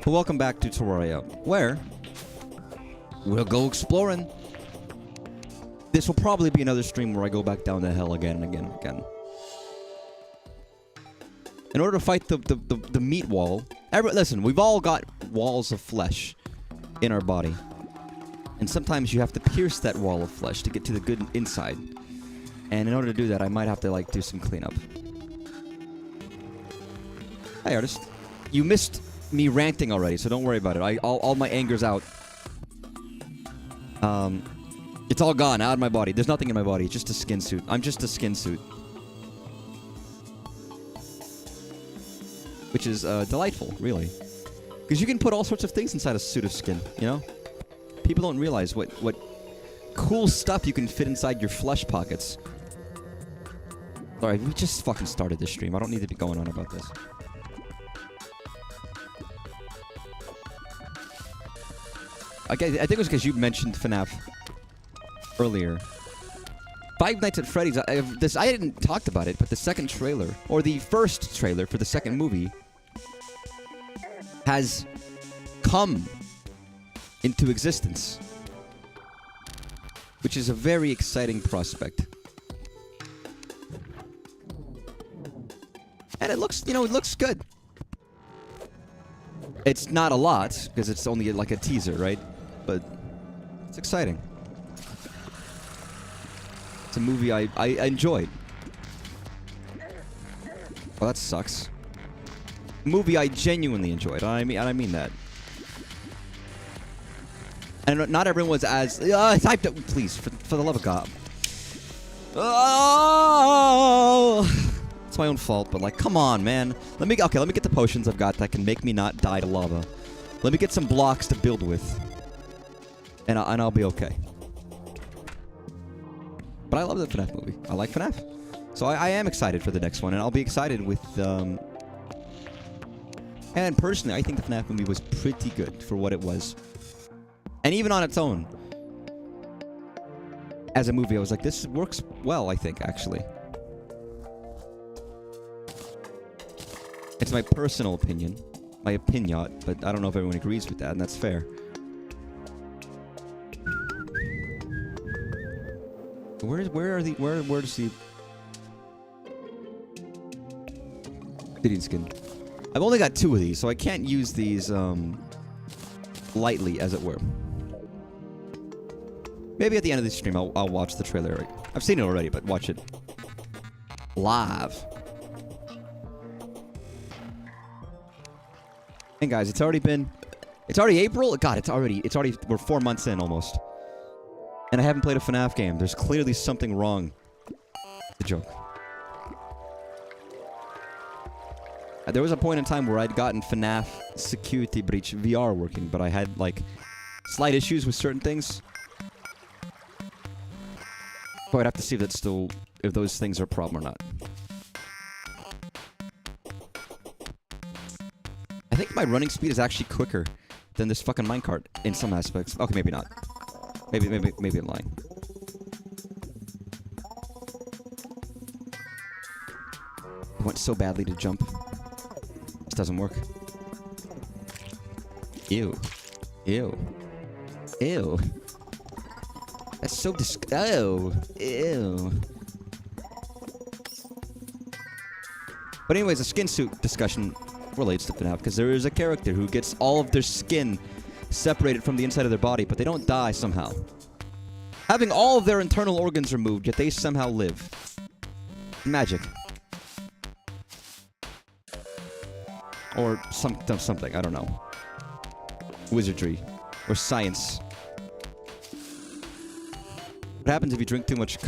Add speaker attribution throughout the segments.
Speaker 1: Well, welcome back to Terraria, where we'll go exploring. This will probably be another stream where I go back down the hell again and again and again. In order to fight the meat wall... listen, we've all got walls of flesh in our body. And sometimes you have to pierce that wall of flesh to get to the good inside. And in order to do that, I might have to, like, do some cleanup. Hey, artist. You missed me ranting already, so don't worry about it. All my anger's out. It's all gone, out of my body. There's nothing in my body. It's just a skin suit. I'm just a skin suit. Which is delightful, really. Because you can put all sorts of things inside a suit of skin, you know? People don't realize what cool stuff you can fit inside your flesh pockets. Alright, we just fucking started this stream. I don't need to be going on about this. Okay, I think it was because you mentioned FNAF earlier. Five Nights at Freddy's, I hadn't talked about it, but the second trailer, or the first trailer for the second movie, has come into existence. Which is a very exciting prospect. And it looks, you know, it looks good. It's not a lot, because it's only like a teaser, right? But it's exciting. It's a movie I enjoyed. Well, that sucks. A movie I genuinely enjoyed. I mean that. And not everyone was as typed up. Please, for the love of God. Oh, it's my own fault. But like, come on, man. Let me get the potions I've got that can make me not die to lava. Let me get some blocks to build with, and I'll be okay. But I love the FNAF movie. I like FNAF. So I am excited for the next one, and I'll be excited with... And personally, I think the FNAF movie was pretty good for what it was. And even on its own, as a movie, I was like, this works well, I think, actually. It's my personal opinion. My opinion, but I don't know if everyone agrees with that, and that's fair. Where's the Gideon skin? I've only got 2 of these, so I can't use these lightly, as it were. Maybe at the end of the stream, I'll watch the trailer. I've seen it already, but watch it live. And guys, it's already April. God, it's already we're 4 months in almost. And I haven't played a FNAF game. There's clearly something wrong. It's a joke. There was a point in time where I'd gotten FNAF Security Breach VR working, but I had, like, slight issues with certain things. So I'd have to see if those things are a problem or not. I think my running speed is actually quicker than this fucking minecart in some aspects. Okay, maybe not. Maybe I'm lying. I want so badly to jump. This doesn't work. Ew. Ew. Ew. That's so oh. Ew. But anyways, the skin suit discussion relates to FNAF, because there is a character who gets all of their skin separated from the inside of their body, but they don't die somehow. Having all of their internal organs removed, yet they somehow live. Magic. Or something, I don't know. Wizardry. Or science. What happens if you drink too much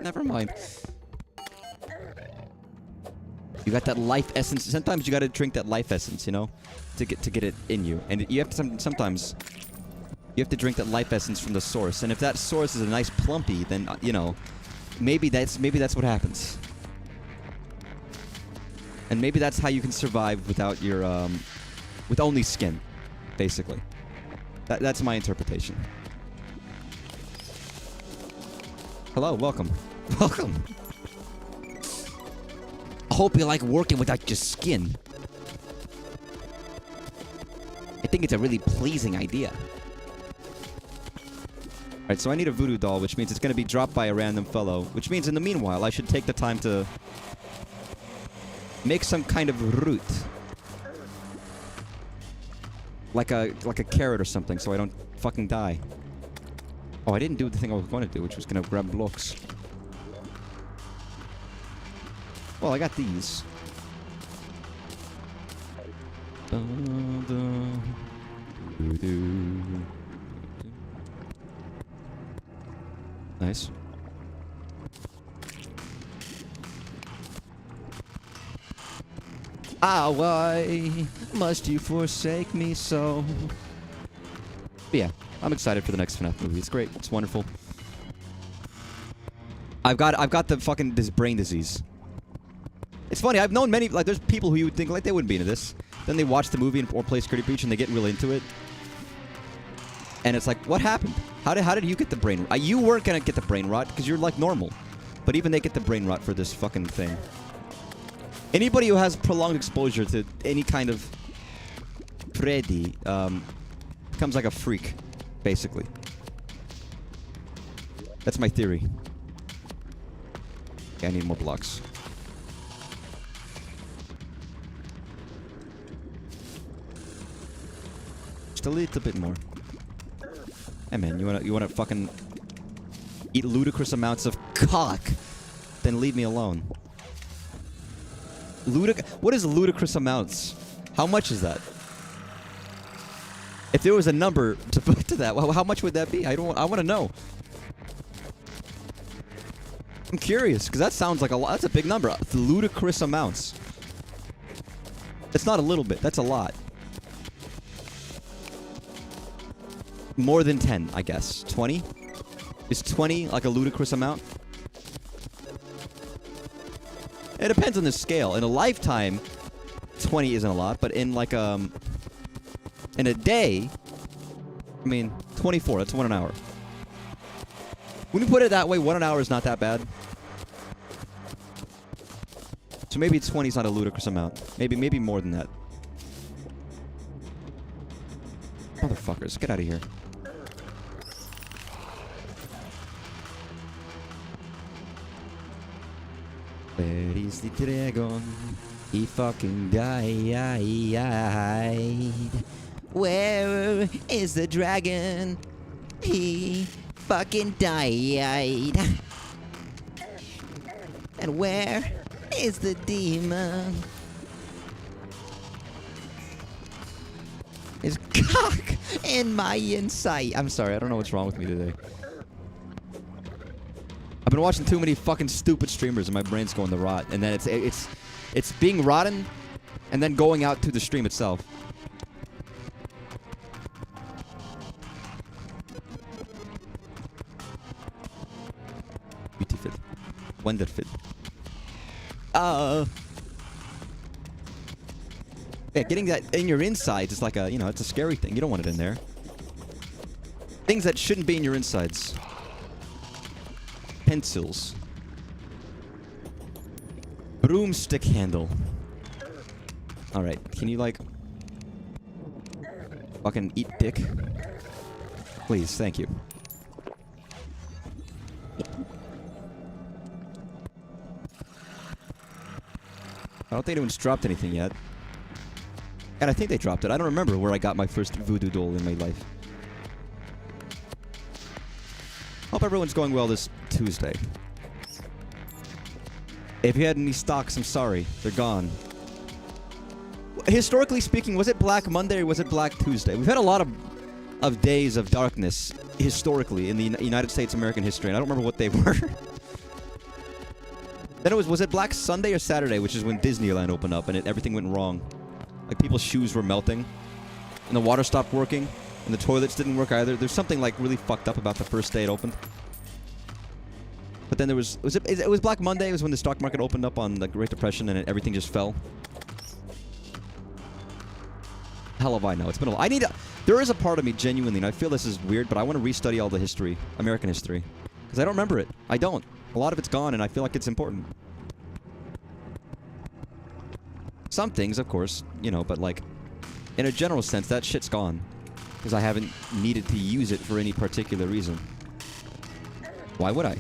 Speaker 1: Never mind. You got that life essence. Sometimes you gotta drink that life essence, you know? To get it in you. And you have to sometimes... You have to drink that life essence from the source. And if that source is a nice plumpy, then, you know... Maybe that's what happens. And maybe that's how you can survive without your, with only skin, basically. That's my interpretation. Hello, welcome. Welcome. I hope you like working without your skin. I think it's a really pleasing idea. Alright, so I need a voodoo doll, which means it's going to be dropped by a random fellow. Which means in the meanwhile, I should take the time to make some kind of route. Like a carrot or something, so I don't fucking die. Oh, I didn't do the thing I was going to do, which was going to grab blocks. Well, I got these. Nice. Ah, why must you forsake me so? But yeah, I'm excited for the next FNAF movie. It's great. It's wonderful. I've got the fucking this brain disease. It's funny. I've known many, like, there's people who you would think like they wouldn't be into this. Then they watch the movie or play Security Breach and they get really into it. And it's like, what happened? How did you get the brain rot? You weren't gonna get the brain rot because you're like normal. But even they get the brain rot for this fucking thing. Anybody who has prolonged exposure to any kind of Freddy becomes like a freak, basically. That's my theory. Okay, I need more blocks. Just a little bit more. Hey man, you wanna fucking eat ludicrous amounts of cock? Then leave me alone. What is ludicrous amounts? How much is that? If there was a number to put to that, well, how much would that be? I want to know. I'm curious because that sounds like a lot. That's a big number. Ludicrous amounts. It's not a little bit. That's a lot. More than 10, I guess. 20? Is 20 like a ludicrous amount? It depends on the scale. In a lifetime, 20 isn't a lot, but in like in a day, I mean, 24. That's 1 hour. When you put it that way, 1 hour is not that bad. So maybe 20 is not a ludicrous amount. Maybe more than that. Motherfuckers, get out of here. Where is the dragon? He fucking died. Where is the dragon? He fucking died. And where is the demon? His cock in my inside. I'm sorry, I don't know what's wrong with me today. I've been watching too many fucking stupid streamers and my brain's going to rot. And then it's being rotten and then going out to the stream itself. Beautiful. Wonderful. Yeah, getting that in your insides is like a, it's a scary thing. You don't want it in there. Things that shouldn't be in your insides. Pencils. Broomstick handle. Alright, can you like fucking eat dick? Please, thank you. I don't think anyone's dropped anything yet. And I think they dropped it. I don't remember where I got my first voodoo doll in my life. Hope everyone's going well this Tuesday. If you had any stocks, I'm sorry. They're gone. Historically speaking, was it Black Monday or was it Black Tuesday? We've had a lot of days of darkness historically in the United States American history, and I don't remember what they were. Then was it Black Sunday or Saturday, which is when Disneyland opened up and everything went wrong. Like people's shoes were melting, and the water stopped working, and the toilets didn't work either. There's something like really fucked up about the first day it opened. But then there was it Black Monday? It was when the stock market opened up on the Great Depression and everything just fell. Hell if I know. It's been there is a part of me genuinely, and I feel this is weird, but I want to restudy all the history, American history, because I don't remember it. I don't. A lot of it's gone, and I feel like it's important. Some things, of course, but like, in a general sense, that shit's gone. Because I haven't needed to use it for any particular reason. Why would I?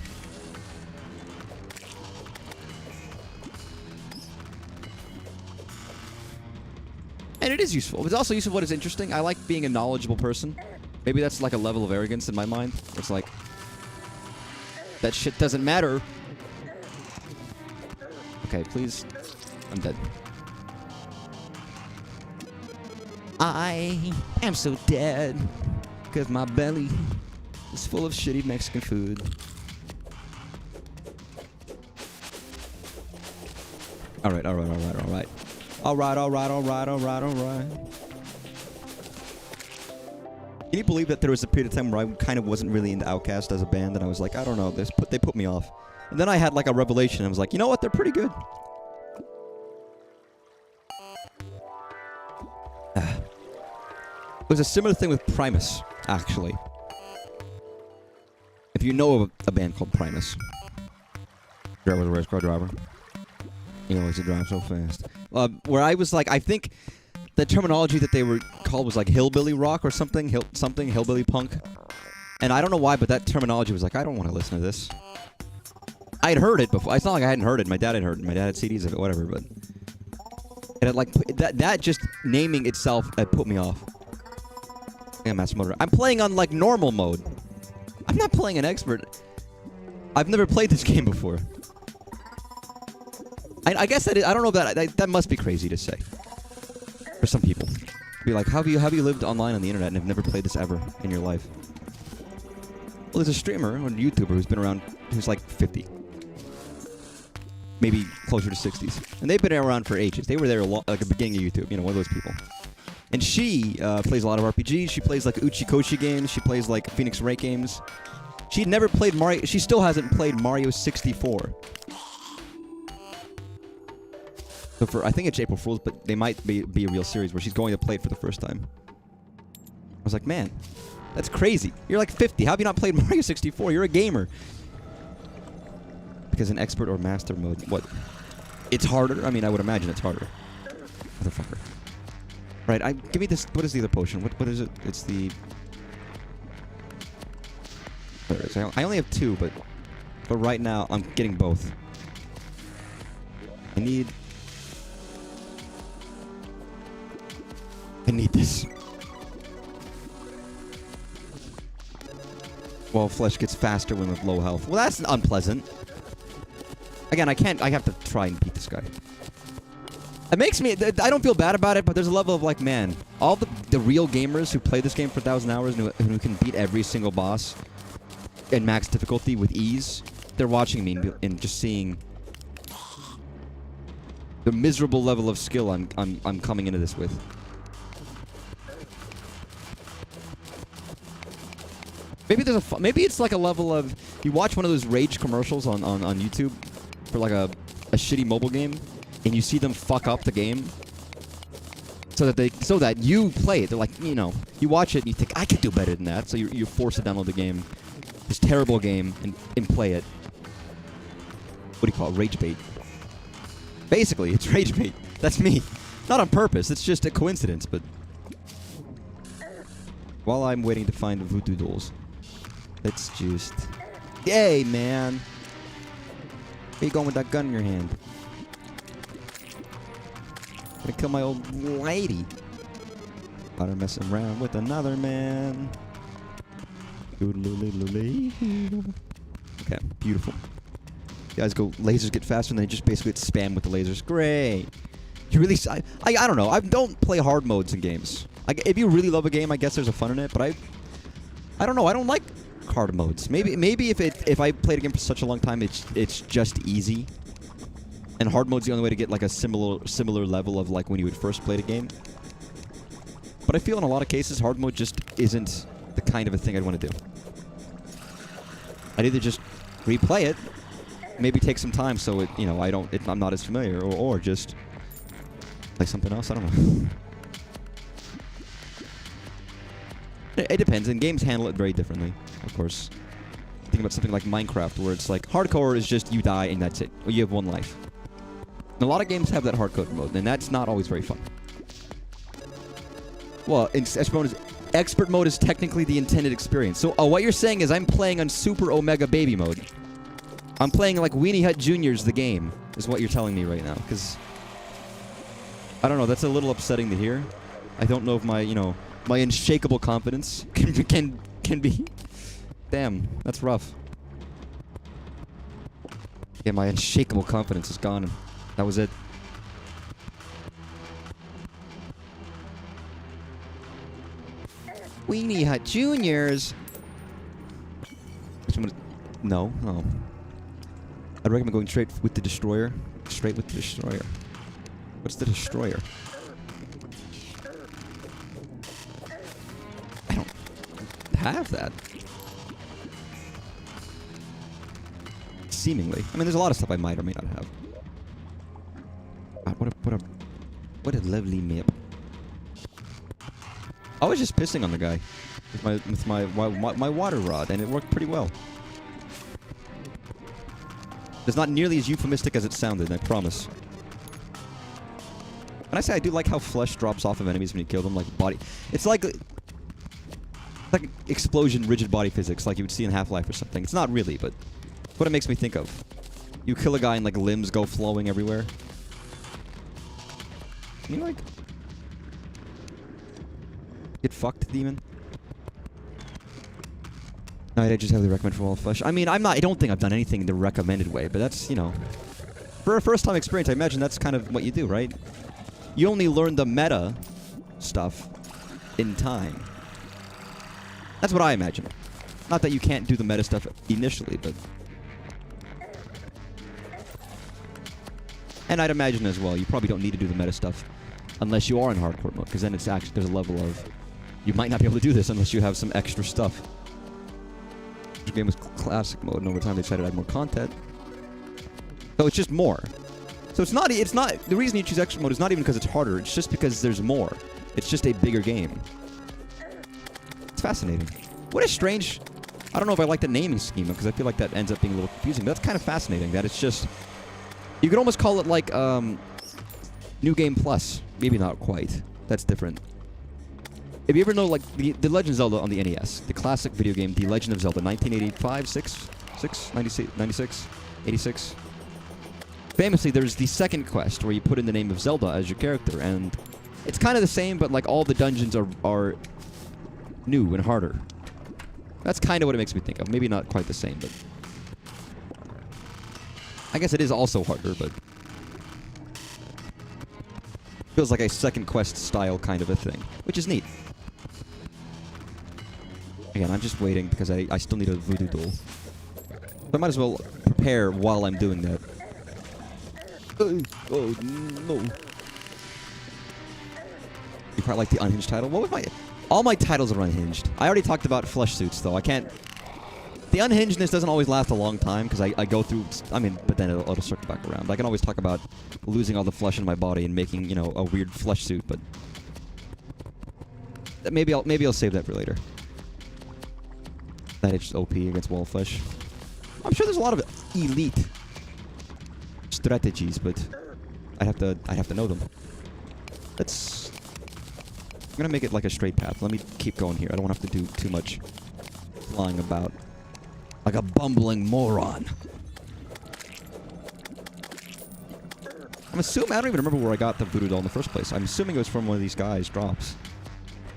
Speaker 1: And it is useful. It's also useful what is interesting. I like being a knowledgeable person. Maybe that's like a level of arrogance in my mind. It's like, that shit doesn't matter. Okay, please. I'm dead. I am so dead. Because my belly is full of shitty Mexican food. Alright. Can you believe that there was a period of time where I kind of wasn't really into Outkast as a band, and I was like, I don't know, they put me off. And then I had like a revelation. I was like, you know what? They're pretty good. It was a similar thing with Primus, actually. If you know of a band called Primus. Driver was a race car driver. He always drive so fast. Where I was like, I think the terminology that they were called was like hillbilly rock or something, hillbilly punk. And I don't know why, but that terminology was like, I don't want to listen to this. I had heard it before. It's not like I hadn't heard it. My dad had heard it. My dad had CDs of it, whatever. But and it like that just naming itself put me off. Yeah, Master Motor. I'm playing on like normal mode. I'm not playing an expert. I've never played this game before. I guess that I don't know if that must be crazy to say for some people. Be like, how have you lived online on the internet and have never played this ever in your life? Well, there's a streamer or a YouTuber who's been around who's like 50, maybe closer to 60s, and they've been around for ages. They were there like at the beginning of YouTube, you know, one of those people. And she plays a lot of RPGs. She plays like Uchikoshi games. She plays like Phoenix Wright games. She'd never played Mario. She still hasn't played Mario 64. So for, I think it's April Fool's, but they might be a real series where she's going to play it for the first time. I was like, man, that's crazy. You're like 50. How have you not played Mario 64? You're a gamer. Because in expert or master mode, what? It's harder? I mean, I would imagine it's harder. Motherfucker. Right, give me this. What is the other potion? What is it? It's the... There it is. I only have 2, but right now, I'm getting both. I need this. Well, flesh gets faster when with low health. Well, that's unpleasant. Again, I have to try and beat this guy. It makes me... I don't feel bad about it, but there's a level of like, man, all the real gamers who play this game for 1,000 hours and who can beat every single boss in max difficulty with ease, they're watching me and just seeing the miserable level of skill I'm coming into this with. Maybe it's like a level of... You watch one of those rage commercials on YouTube for like a shitty mobile game, and you see them fuck up the game so that you play it. They're like, you know, you watch it and you think, I could do better than that. So you're forced to download the game, this terrible game, and play it. What do you call it? Rage bait. Basically, it's rage bait. That's me. Not on purpose. It's just a coincidence, but... While I'm waiting to find the voodoo dolls, let's just... Yay, man! Where you going with that gun in your hand? Gonna kill my old lady. About to mess around with another man. Okay, beautiful. You guys go, lasers get faster, and they just basically spam with the lasers. Great. You really... I don't know. I don't play hard modes in games. If you really love a game, I guess there's a fun in it, but I don't know. I don't like hard modes. Maybe if I played a game for such a long time, it's just easy. And hard mode's the only way to get like a similar level of like when you would first play the game. But I feel in a lot of cases, hard mode just isn't the kind of a thing I'd want to do. I'd either just replay it, maybe take some time so it, you know, I'm not as familiar, or just play something else. I don't know. It depends, and games handle it very differently, of course. Think about something like Minecraft, where it's like, hardcore is just you die and that's it. Or you have one life. And a lot of games have that hardcore mode, and that's not always very fun. Well, expert mode is technically the intended experience. So, what you're saying is I'm playing on Super Omega Baby mode. I'm playing like Weenie Hut Jr.'s the game, is what you're telling me right now. Because, I don't know, that's a little upsetting to hear. I don't know if my, my unshakable confidence can be... Damn, that's rough. Yeah, my unshakable confidence is gone. That was it. Weenie Hut Juniors. No. I'd recommend going straight with the Destroyer. Straight with the Destroyer. What's the Destroyer? I don't have that. Seemingly. I mean, there's a lot of stuff I might or may not have. Wow, what a lovely map. I was just pissing on the guy with my water rod, and it worked pretty well. It's not nearly as euphemistic as it sounded, I promise. When I say I do like how flesh drops off of enemies when you kill them, like body... It's like explosion rigid body physics, like you would see in Half-Life or something. It's not really, but what it makes me think of. You kill a guy and like limbs go flowing everywhere. Can you like... get fucked, demon? I just heavily recommend for all flesh. I mean, I don't think I've done anything the recommended way, but that's, for a first-time experience, I imagine that's kind of what you do, right? You only learn the meta stuff in time. That's what I imagine. Not that you can't do the meta stuff initially, but... And I'd imagine as well, you probably don't need to do the meta stuff unless you are in hardcore mode, because then it's actually, there's a level of... You might not be able to do this unless you have some extra stuff. This game was classic mode, and over time they decided to add more content. So it's just more. So it's not, the reason you choose extra mode is not even because it's harder, it's just because there's more. It's just a bigger game. It's fascinating. What a strange, I don't know if I like the naming schema, because I feel like that ends up being a little confusing, but that's kind of fascinating, that it's just, you could almost call it like, New Game Plus. Maybe not quite. That's different. If you ever know, like, the Legend of Zelda on the NES, the classic video game, The Legend of Zelda, 1985, 96, 86. Famously, there's the second quest where you put in the name of Zelda as your character, and it's kind of the same, but, like, all the dungeons are new and harder. That's kind of what it makes me think of. Maybe not quite the same, but... I guess it is also harder, but... Feels like a second quest style kind of a thing, which is neat. Again, I'm just waiting because I still need a voodoo doll. So I might as well prepare while I'm doing that. Oh, no. You probably like the unhinged title? What was my... All my titles are unhinged. I already talked about flesh suits, though. I can't... The unhingedness doesn't always last a long time, because I go through... I mean, but then it'll circle back around. I can always talk about losing all the flesh in my body and making, a weird flesh suit, but... Maybe I'll save that for later. That is just OP against wall flesh. I'm sure there's a lot of elite strategies, but I'd have to know them. I'm gonna make it like a straight path. Let me keep going here. I don't want to have to do too much flying about like a bumbling moron. I'm assuming, I don't even remember where I got the voodoo doll in the first place. I'm assuming it was from one of these guys' drops.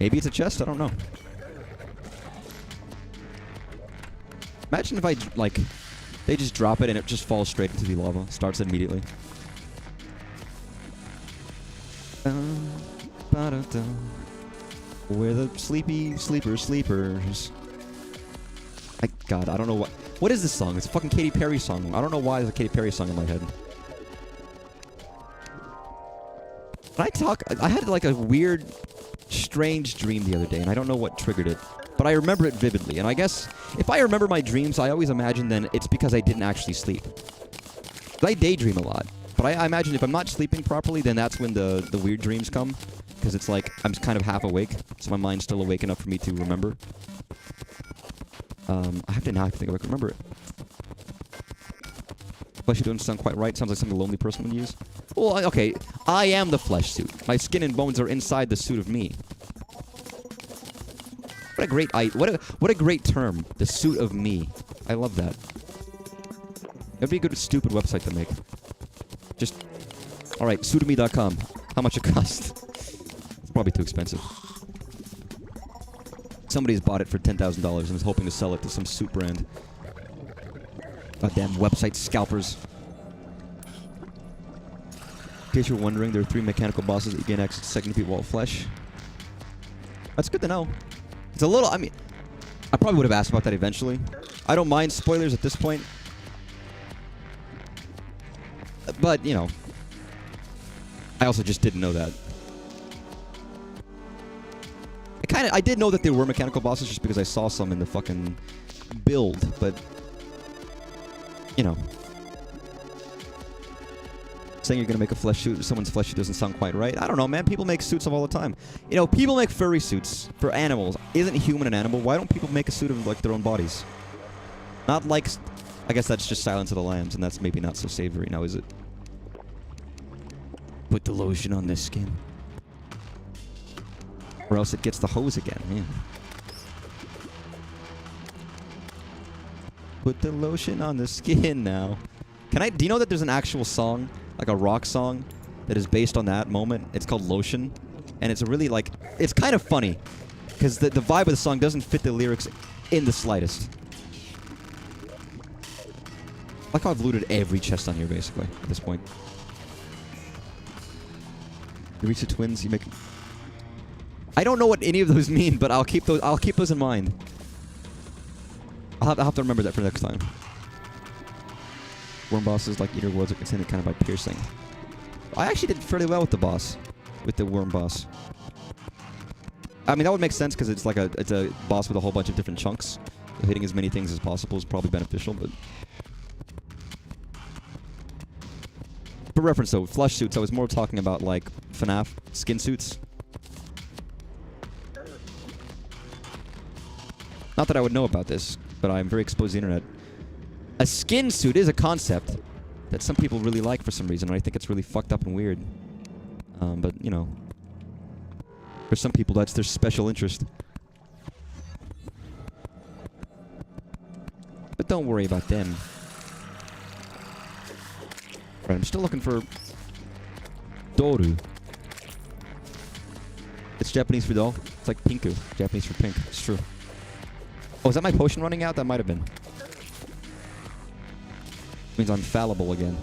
Speaker 1: Maybe it's a chest, I don't know. Imagine if they just drop it and it just falls straight into the lava. Starts immediately. We're the sleepers. God, I don't know what... What is this song? It's a fucking Katy Perry song. I don't know why there's a Katy Perry song in my head. I had like a weird, strange dream the other day, and I don't know what triggered it. But I remember it vividly, and I guess if I remember my dreams, I always imagine then it's because I didn't actually sleep. I daydream a lot, but I imagine if I'm not sleeping properly, then that's when the weird dreams come, because it's like I'm kind of half awake, so my mind's still awake enough for me to remember. I have to think if I can remember it. Flesh suit doesn't sound quite right. Sounds like something a lonely person would use. Well, okay, I am the flesh suit. My skin and bones are inside the suit of me. What a great what a great term. The suit of me. I love that. That'd be a good stupid website to make. Just all right, suitofme.com. How much it cost? It's probably too expensive. Somebody's bought it for $10,000 and is hoping to sell it to some suit brand. Goddamn website scalpers. In case you're wondering, there are 3 mechanical bosses that you gain access to second people all flesh. That's good to know. It's a little, I mean, I probably would have asked about that eventually. I don't mind spoilers at this point. But, you know, I also just didn't know that. I did know that there were mechanical bosses just because I saw some in the fucking build, but, you know. Saying you're gonna make a flesh suit, someone's flesh suit doesn't sound quite right. I don't know, man. People make suits of all the time. You know, people make furry suits for animals. Isn't human an animal? Why don't people make a suit of, like, their own bodies? Not like... I guess that's just Silence of the Lambs, and that's maybe not so savory now, is it? Put the lotion on this skin. Or else it gets the hose again, man. Put the lotion on the skin now. Do you know that there's an actual song, like a rock song, that is based on that moment? It's called Lotion. And it's a really, like, it's kind of funny. Because the vibe of the song doesn't fit the lyrics in the slightest. Like how I've looted every chest on here, basically, at this point. You reach the twins, you make... I don't know what any of those mean, but I'll keep those in mind. I'll have to remember that for next time. Worm bosses like Eater Worlds are contained kind of by piercing. I actually did fairly well with the boss. With the worm boss. I mean, that would make sense because it's like it's a boss with a whole bunch of different chunks. So hitting as many things as possible is probably beneficial, but... For reference though, flesh suits, I was more talking about like FNAF skin suits. Not that I would know about this, but I'm very exposed to the internet. A skin suit is a concept that some people really like for some reason, and I think it's really fucked up and weird. But, you know, for some people, that's their special interest. But don't worry about them. Right, I'm still looking for Doru. It's Japanese for doll. It's like Pinku. Japanese for pink. It's true. Oh, is that my potion running out? That might have been. Means I'm fallible again.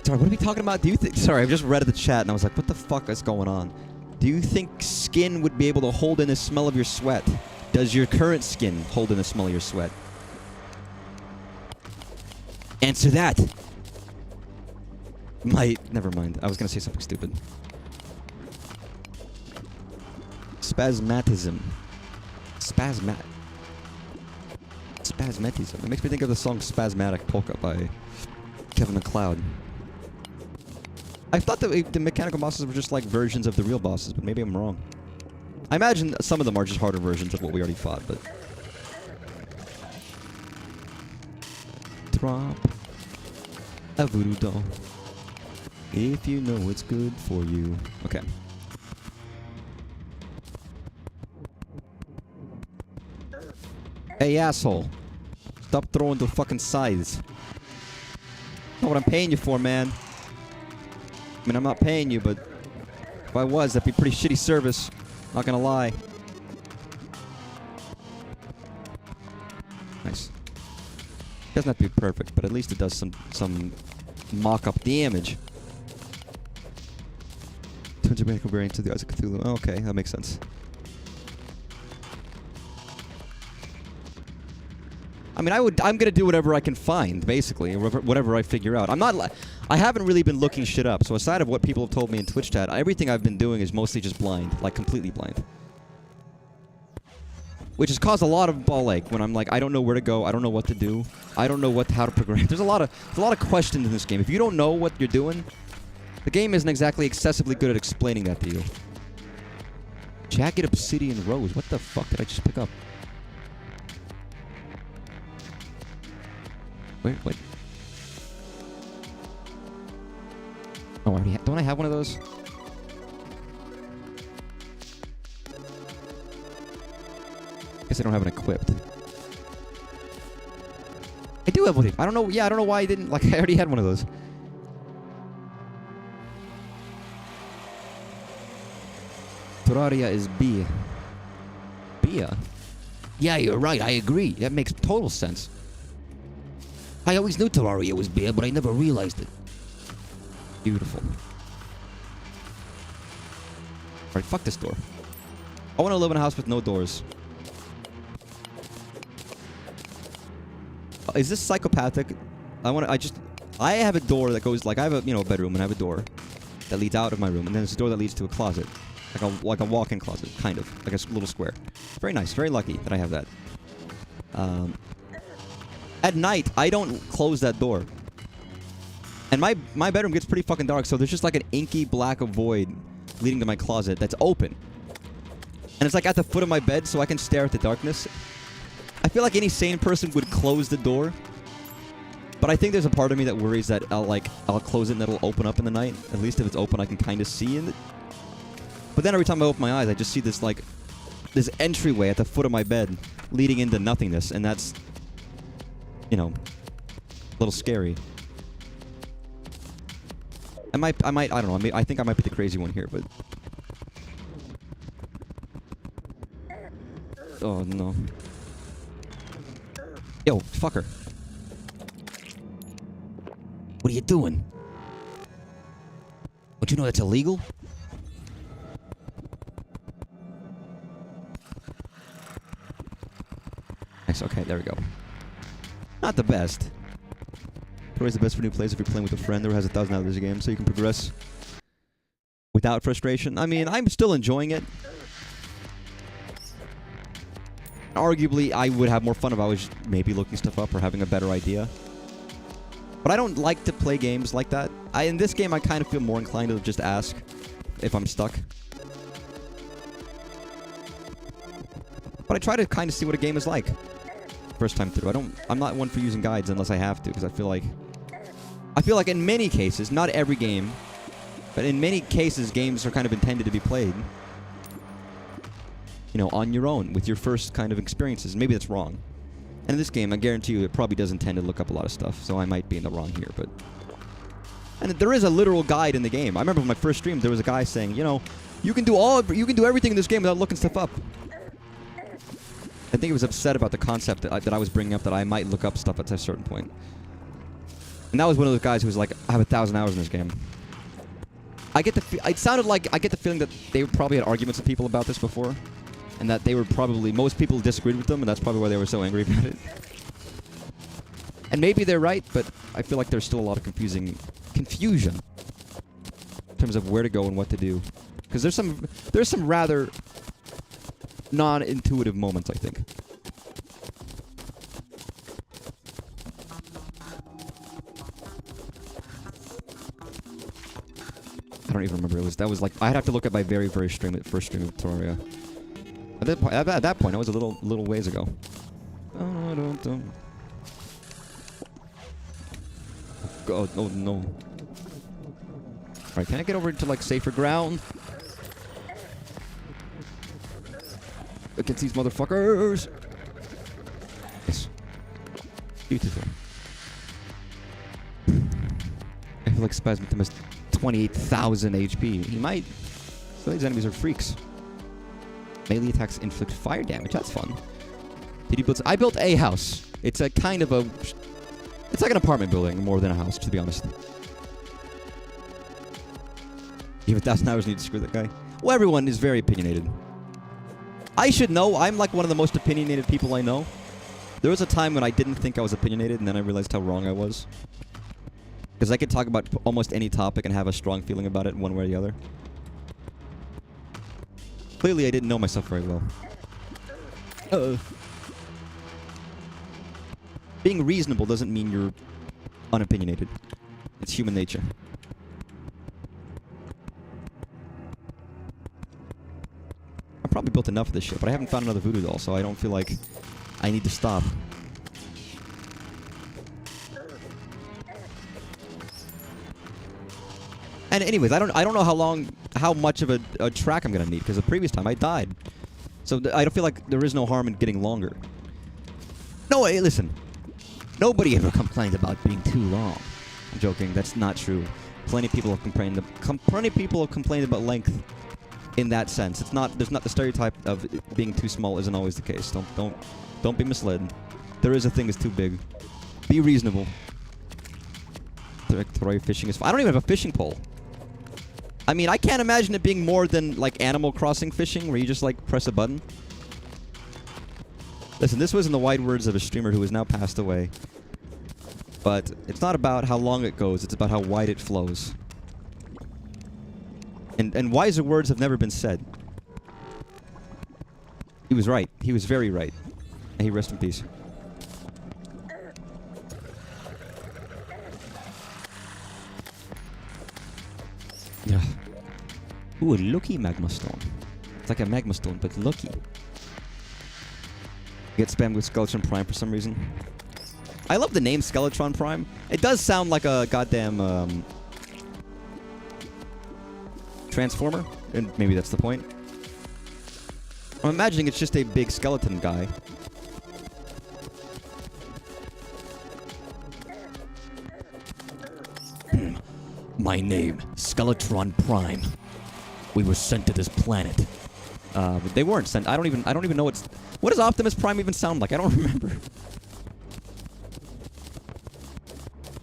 Speaker 1: Sorry, what are we talking about? Do you think... Sorry, I just read the chat and I was like, what the fuck is going on? Do you think skin would be able to hold in the smell of your sweat? Does your current skin hold in the smell of your sweat? Answer that! Never mind. I was gonna say something stupid. Spasmatism. Spasmatism. It makes me think of the song Spasmatic Polka by Kevin MacLeod. I thought that the mechanical bosses were just like versions of the real bosses, but maybe I'm wrong. I imagine some of them are just harder versions of what we already fought, but... Drop a voodoo doll. If you know what's good for you. Okay. Hey, asshole. Stop throwing the fucking sides. Not what I'm paying you for, man. I mean, I'm not paying you, but if I was, that'd be pretty shitty service. Not gonna lie. Nice. Doesn't have to be perfect, but at least it does some mock-up damage. 200 mechanical variants of the Eyes of Cthulhu. Oh, okay, that makes sense. I mean, I'm gonna do whatever I can find, basically, whatever I figure out. I haven't really been looking shit up, so aside of what people have told me in Twitch chat, everything I've been doing is mostly just blind, like completely blind. Which has caused a lot of ball ache when I'm like, I don't know where to go, I don't know what to do, I don't know how to progress. There's a lot of questions in this game. If you don't know what you're doing, the game isn't exactly excessively good at explaining that to you. Jagged Obsidian Rose. What the fuck did I just pick up? Wait. Oh, I already don't I have one of those? Guess I don't have it equipped. I do have one. I don't know. Yeah, I don't know why I didn't. Like, I already had one of those. Terraria is B. Bia? Yeah, you're right. I agree. That makes total sense. I always knew Terraria was beer, but I never realized it. Beautiful. Alright, fuck this door. I want to live in a house with no doors. Is this psychopathic? I have a door that goes, like, I have a, bedroom, and I have a door that leads out of my room, and then there's a door that leads to a closet. Like a walk-in closet, kind of. Like a little square. Very nice. Very lucky that I have that. At night, I don't close that door. And my bedroom gets pretty fucking dark, so there's just like an inky black void leading to my closet that's open. And it's like at the foot of my bed, so I can stare at the darkness. I feel like any sane person would close the door. But I think there's a part of me that worries that I'll close it and it'll open up in the night. At least if it's open, I can kind of see in it. But then every time I open my eyes, I just see this, like, this entryway at the foot of my bed leading into nothingness. And that's, a little scary. I don't know. I think I might be the crazy one here, but... Oh, no. Yo, fucker. What are you doing? Don't you know that's illegal? Nice, okay, there we go. Not the best. Always the best for new players if you're playing with a friend who has 1,000 hours a game, so you can progress without frustration. I mean, I'm still enjoying it. Arguably, I would have more fun if I was maybe looking stuff up or having a better idea. But I don't like to play games like that. In this game, I kind of feel more inclined to just ask if I'm stuck. But I try to kind of see what a game is like first time through. I'm not one for using guides unless I have to, because I feel like in many cases, not every game, but in many cases, games are kind of intended to be played, on your own with your first kind of experiences. Maybe that's wrong. And in this game, I guarantee you, it probably does intend to look up a lot of stuff, so I might be in the wrong here, but... And there is a literal guide in the game. I remember in my first stream, there was a guy saying, you can do everything in this game without looking stuff up. I think he was upset about the concept that I was bringing up, that I might look up stuff at a certain point. And that was one of those guys who was like, I have 1,000 hours in this game. It sounded like I get the feeling that they probably had arguments with people about this before. And that most people disagreed with them, and that's probably why they were so angry about it. And maybe they're right, but I feel like there's still a lot of confusion in terms of where to go and what to do. Because there's some rather non-intuitive moments, I think. I don't even remember. That was like, I'd have to look at my very, very first stream of Terraria. At that point, it was a little ways ago. Oh, God, oh no. Alright, can I get over to, like, safer ground? Against these motherfuckers! Yes. Beautiful. I feel like Spasmicum has 28,000 HP. He might... So these enemies are freaks. Melee attacks inflict fire damage. That's fun. Did you build... I built a house. It's a kind of a... It's like an apartment building more than a house, to be honest. You have 1,000 hours need to screw that guy. Well, everyone is very opinionated. I should know. I'm like one of the most opinionated people I know. There was a time when I didn't think I was opinionated, and then I realized how wrong I was. Because I could talk about almost any topic and have a strong feeling about it one way or the other. Clearly, I didn't know myself very well. Being reasonable doesn't mean you're unopinionated. It's human nature. I probably built enough of this shit, but I haven't found another voodoo doll, so I don't feel like I need to stop. And anyways, I don't know how much of a track I'm gonna need, because the previous time I died. So I don't feel like there is no harm in getting longer. No, hey, listen. Nobody ever complained about being too long. I'm joking. That's not true. Plenty of people have complained. Plenty of people have complained about length. In that sense, it's not. There's not the stereotype of it being too small. Isn't always the case. Don't be misled. There is a thing that's too big. Be reasonable. Terraria fishing is. I don't even have a fishing pole. I mean, I can't imagine it being more than like Animal Crossing fishing, where you just like press a button. Listen, this was in the wide words of a streamer who has now passed away. But it's not about how long it goes, it's about how wide it flows. And wiser words have never been said. He was right. He was very right. May he rest in peace. Yeah. Ooh, a lucky magma stone. It's like a magma stone, but lucky. Get spammed with Skeletron Prime for some reason. I love the name Skeletron Prime. It does sound like a goddamn Transformer, and maybe that's the point. I'm imagining it's just a big skeleton guy. My name, Skeletron Prime. We were sent to this planet. But they weren't sent. I don't even know what does Optimus Prime even sound like? I don't remember.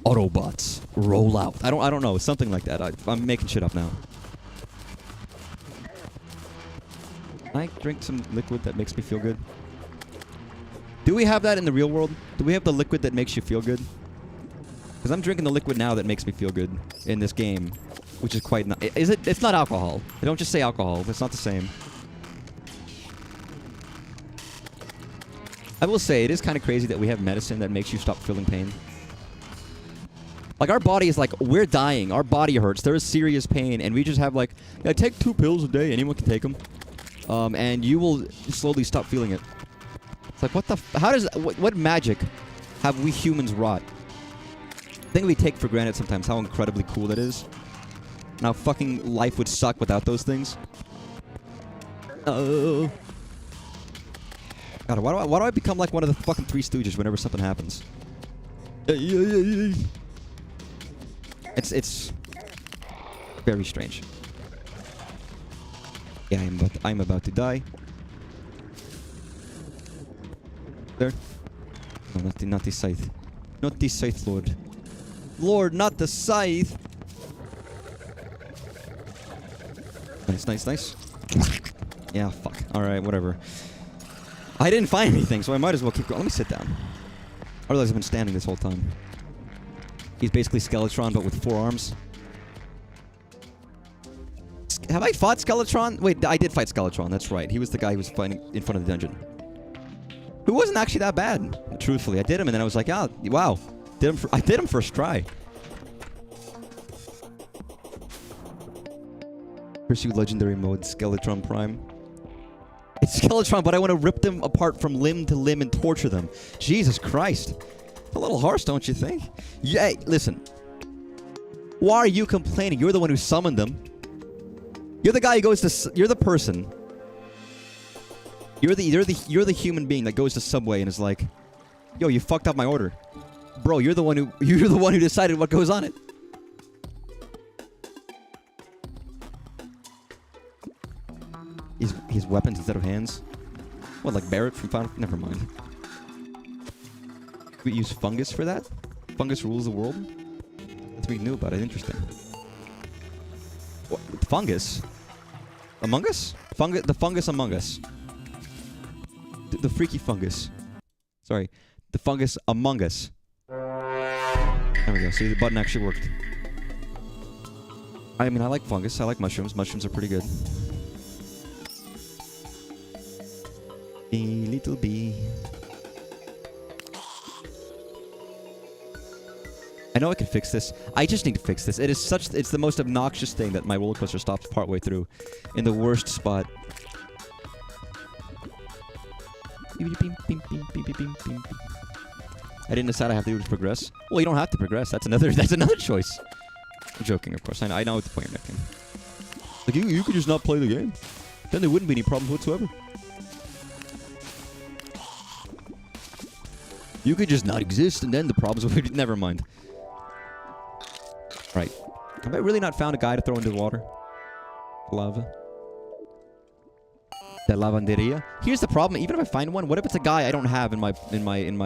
Speaker 1: Autobots, roll out. I don't know. Something like that. I'm making shit up now. Can I drink some liquid that makes me feel good? Do we have that in the real world? Do we have the liquid that makes you feel good? Because I'm drinking the liquid now that makes me feel good in this game, which is quite. Is it? It's not alcohol. They don't just say alcohol. It's not the same. I will say it is kind of crazy that we have medicine that makes you stop feeling pain. Like, our body is like, we're dying. Our body hurts. There is serious pain, and we just have like, yeah, take 2 pills a day. Anyone can take them. And you will slowly stop feeling it. It's like, what the how does... What magic have we humans wrought? I think we take for granted sometimes how incredibly cool that is. And how fucking life would suck without those things. Oh. God, why do I become like one of the fucking Three Stooges whenever something happens? It's very strange. Yeah, I'm about to die. There. No, not the scythe. Not the scythe, Lord. Lord, not the scythe. Nice. Yeah, fuck. Alright, whatever. I didn't find anything, so I might as well keep going. Let me sit down. I realize I've been standing this whole time. He's basically Skeletron, but with 4 arms. Have I fought Skeletron? Wait, I did fight Skeletron. That's right. He was the guy who was fighting in front of the dungeon. Who wasn't actually that bad, truthfully. I did him, and then I was like, oh, wow. I did him first try. Pursue legendary mode, Skeletron Prime. It's Skeletron, but I want to rip them apart from limb to limb and torture them. Jesus Christ. A little harsh, don't you think? Yeah, listen. Why are you complaining? You're the one who summoned them. You're the guy who goes to... You're the person. You're the human being that goes to Subway and is like, yo, you fucked up my order. Bro, you're the one who decided what goes on it. He's weapons instead of hands. What, like Barrett from Final... Never mind. We use fungus for that? Fungus rules the world? That's what we knew about it. Interesting. What? Fungus? Among Us? The fungus Among Us. The freaky fungus. Sorry. The fungus Among Us. There we go. See, the button actually worked. I mean, I like fungus. I like mushrooms. Mushrooms are pretty good. A little bee. I know I can fix this. I just need to fix this. It's the most obnoxious thing that my roller coaster stops partway through, in the worst spot. I didn't decide I have to do to progress. Well, you don't have to progress. That's another choice. I'm joking, of course. I know what the point you're making. Like, you could just not play the game. Then there wouldn't be any problems whatsoever. You could just not exist, and then the problems would be... Never mind. Right. Have I really not found a guy to throw into the water? Lava. That lavanderia. Here's the problem. Even if I find one, what if it's a guy I don't have in my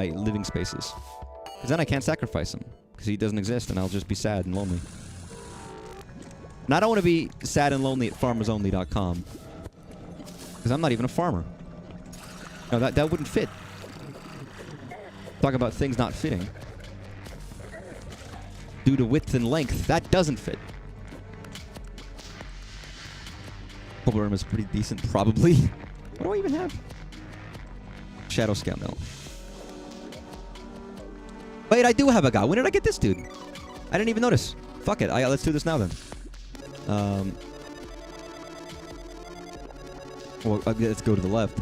Speaker 1: living spaces? Because then I can't sacrifice him. Because he doesn't exist, and I'll just be sad and lonely. And I don't want to be sad and lonely at farmersonly.com. Because I'm not even a farmer. No, that wouldn't fit. Talk about things not fitting. Due to width and length, that doesn't fit. Worm is pretty decent, probably. What do I even have? Shadow Scout Mill. Wait, I do have a guy. When did I get this dude? I didn't even notice. Fuck it. Let's do this now then. Well, let's go to the left.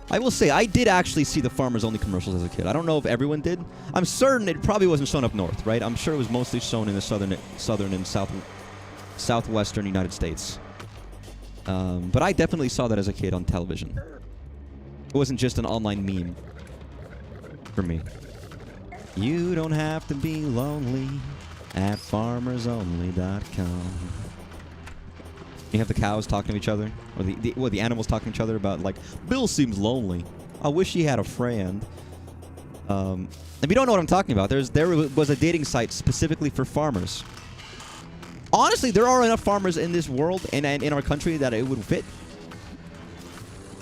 Speaker 1: I will say, I did actually see the Farmers Only commercials as a kid. I don't know if everyone did. I'm certain it probably wasn't shown up north, right? I'm sure it was mostly shown in the southern and southwestern United States. But I definitely saw that as a kid on television. It wasn't just an online meme for me. You don't have to be lonely at farmersonly.com. You have the cows talking to each other, or the animals talking to each other about, like, Bill seems lonely. I wish he had a friend. If you don't know what I'm talking about, there was a dating site specifically for farmers. Honestly, there are enough farmers in this world and in our country that it would fit.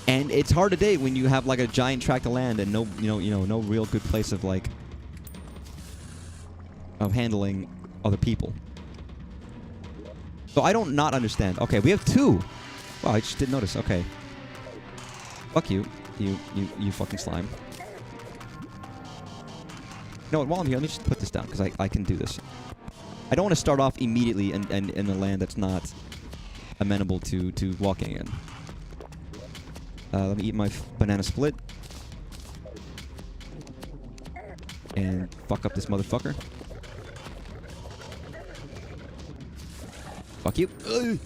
Speaker 1: And it's hard to date when you have like a giant tract of land and no real good place of like of handling other people. So I don't not understand. Okay, we have two. Wow, I just didn't notice. Okay. Fuck you. You fucking slime. You know what, while I'm here, let me just put this down, because I can do this. I don't want to start off immediately in a land that's not amenable to walking in. Let me eat my banana split. And fuck up this motherfucker. Fuck you. Ugh.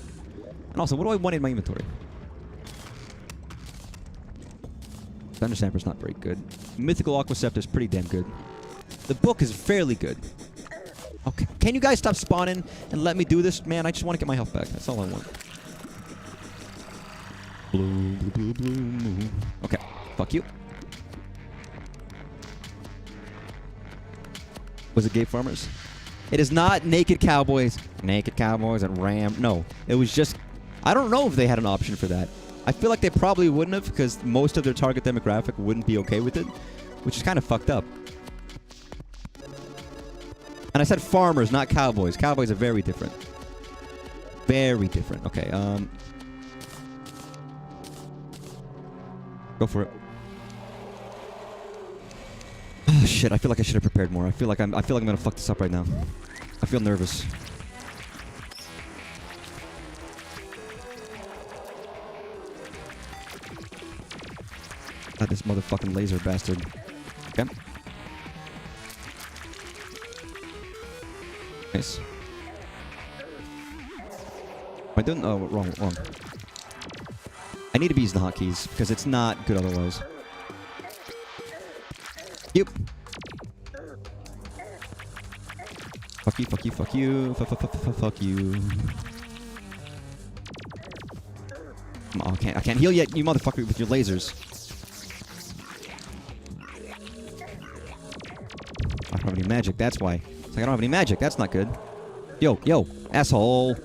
Speaker 1: And also, what do I want in my inventory? Thunder Stamper's not very good. Mythical Aquaceptor is pretty damn good. The book is fairly good. Okay. Can you guys stop spawning and let me do this, man? I just want to get my health back. That's all I want. Blue, blue, blue, blue moon. Okay. Fuck you. Was it Gay Farmers? It is not Naked Cowboys. Naked Cowboys and Ram. No. It was just... I don't know if they had an option for that. I feel like they probably wouldn't have, because most of their target demographic wouldn't be okay with it, which is kind of fucked up. And I said farmers, not cowboys. Cowboys are very different. Very different. Okay, go for it. Oh, shit, I feel like I should have prepared more. I feel like I'm gonna fuck this up right now. I feel nervous. God, this motherfucking laser bastard. Okay. Nice. Am I doing... Oh, wrong. I need to be using the hotkeys, because it's not good otherwise. Yep. Fuck you, fuck you, fuck you. Fuck you. Oh, I can't heal yet, you motherfucker, with your lasers. I don't have any magic, that's why. It's like I don't have any magic, that's not good. Yo, asshole.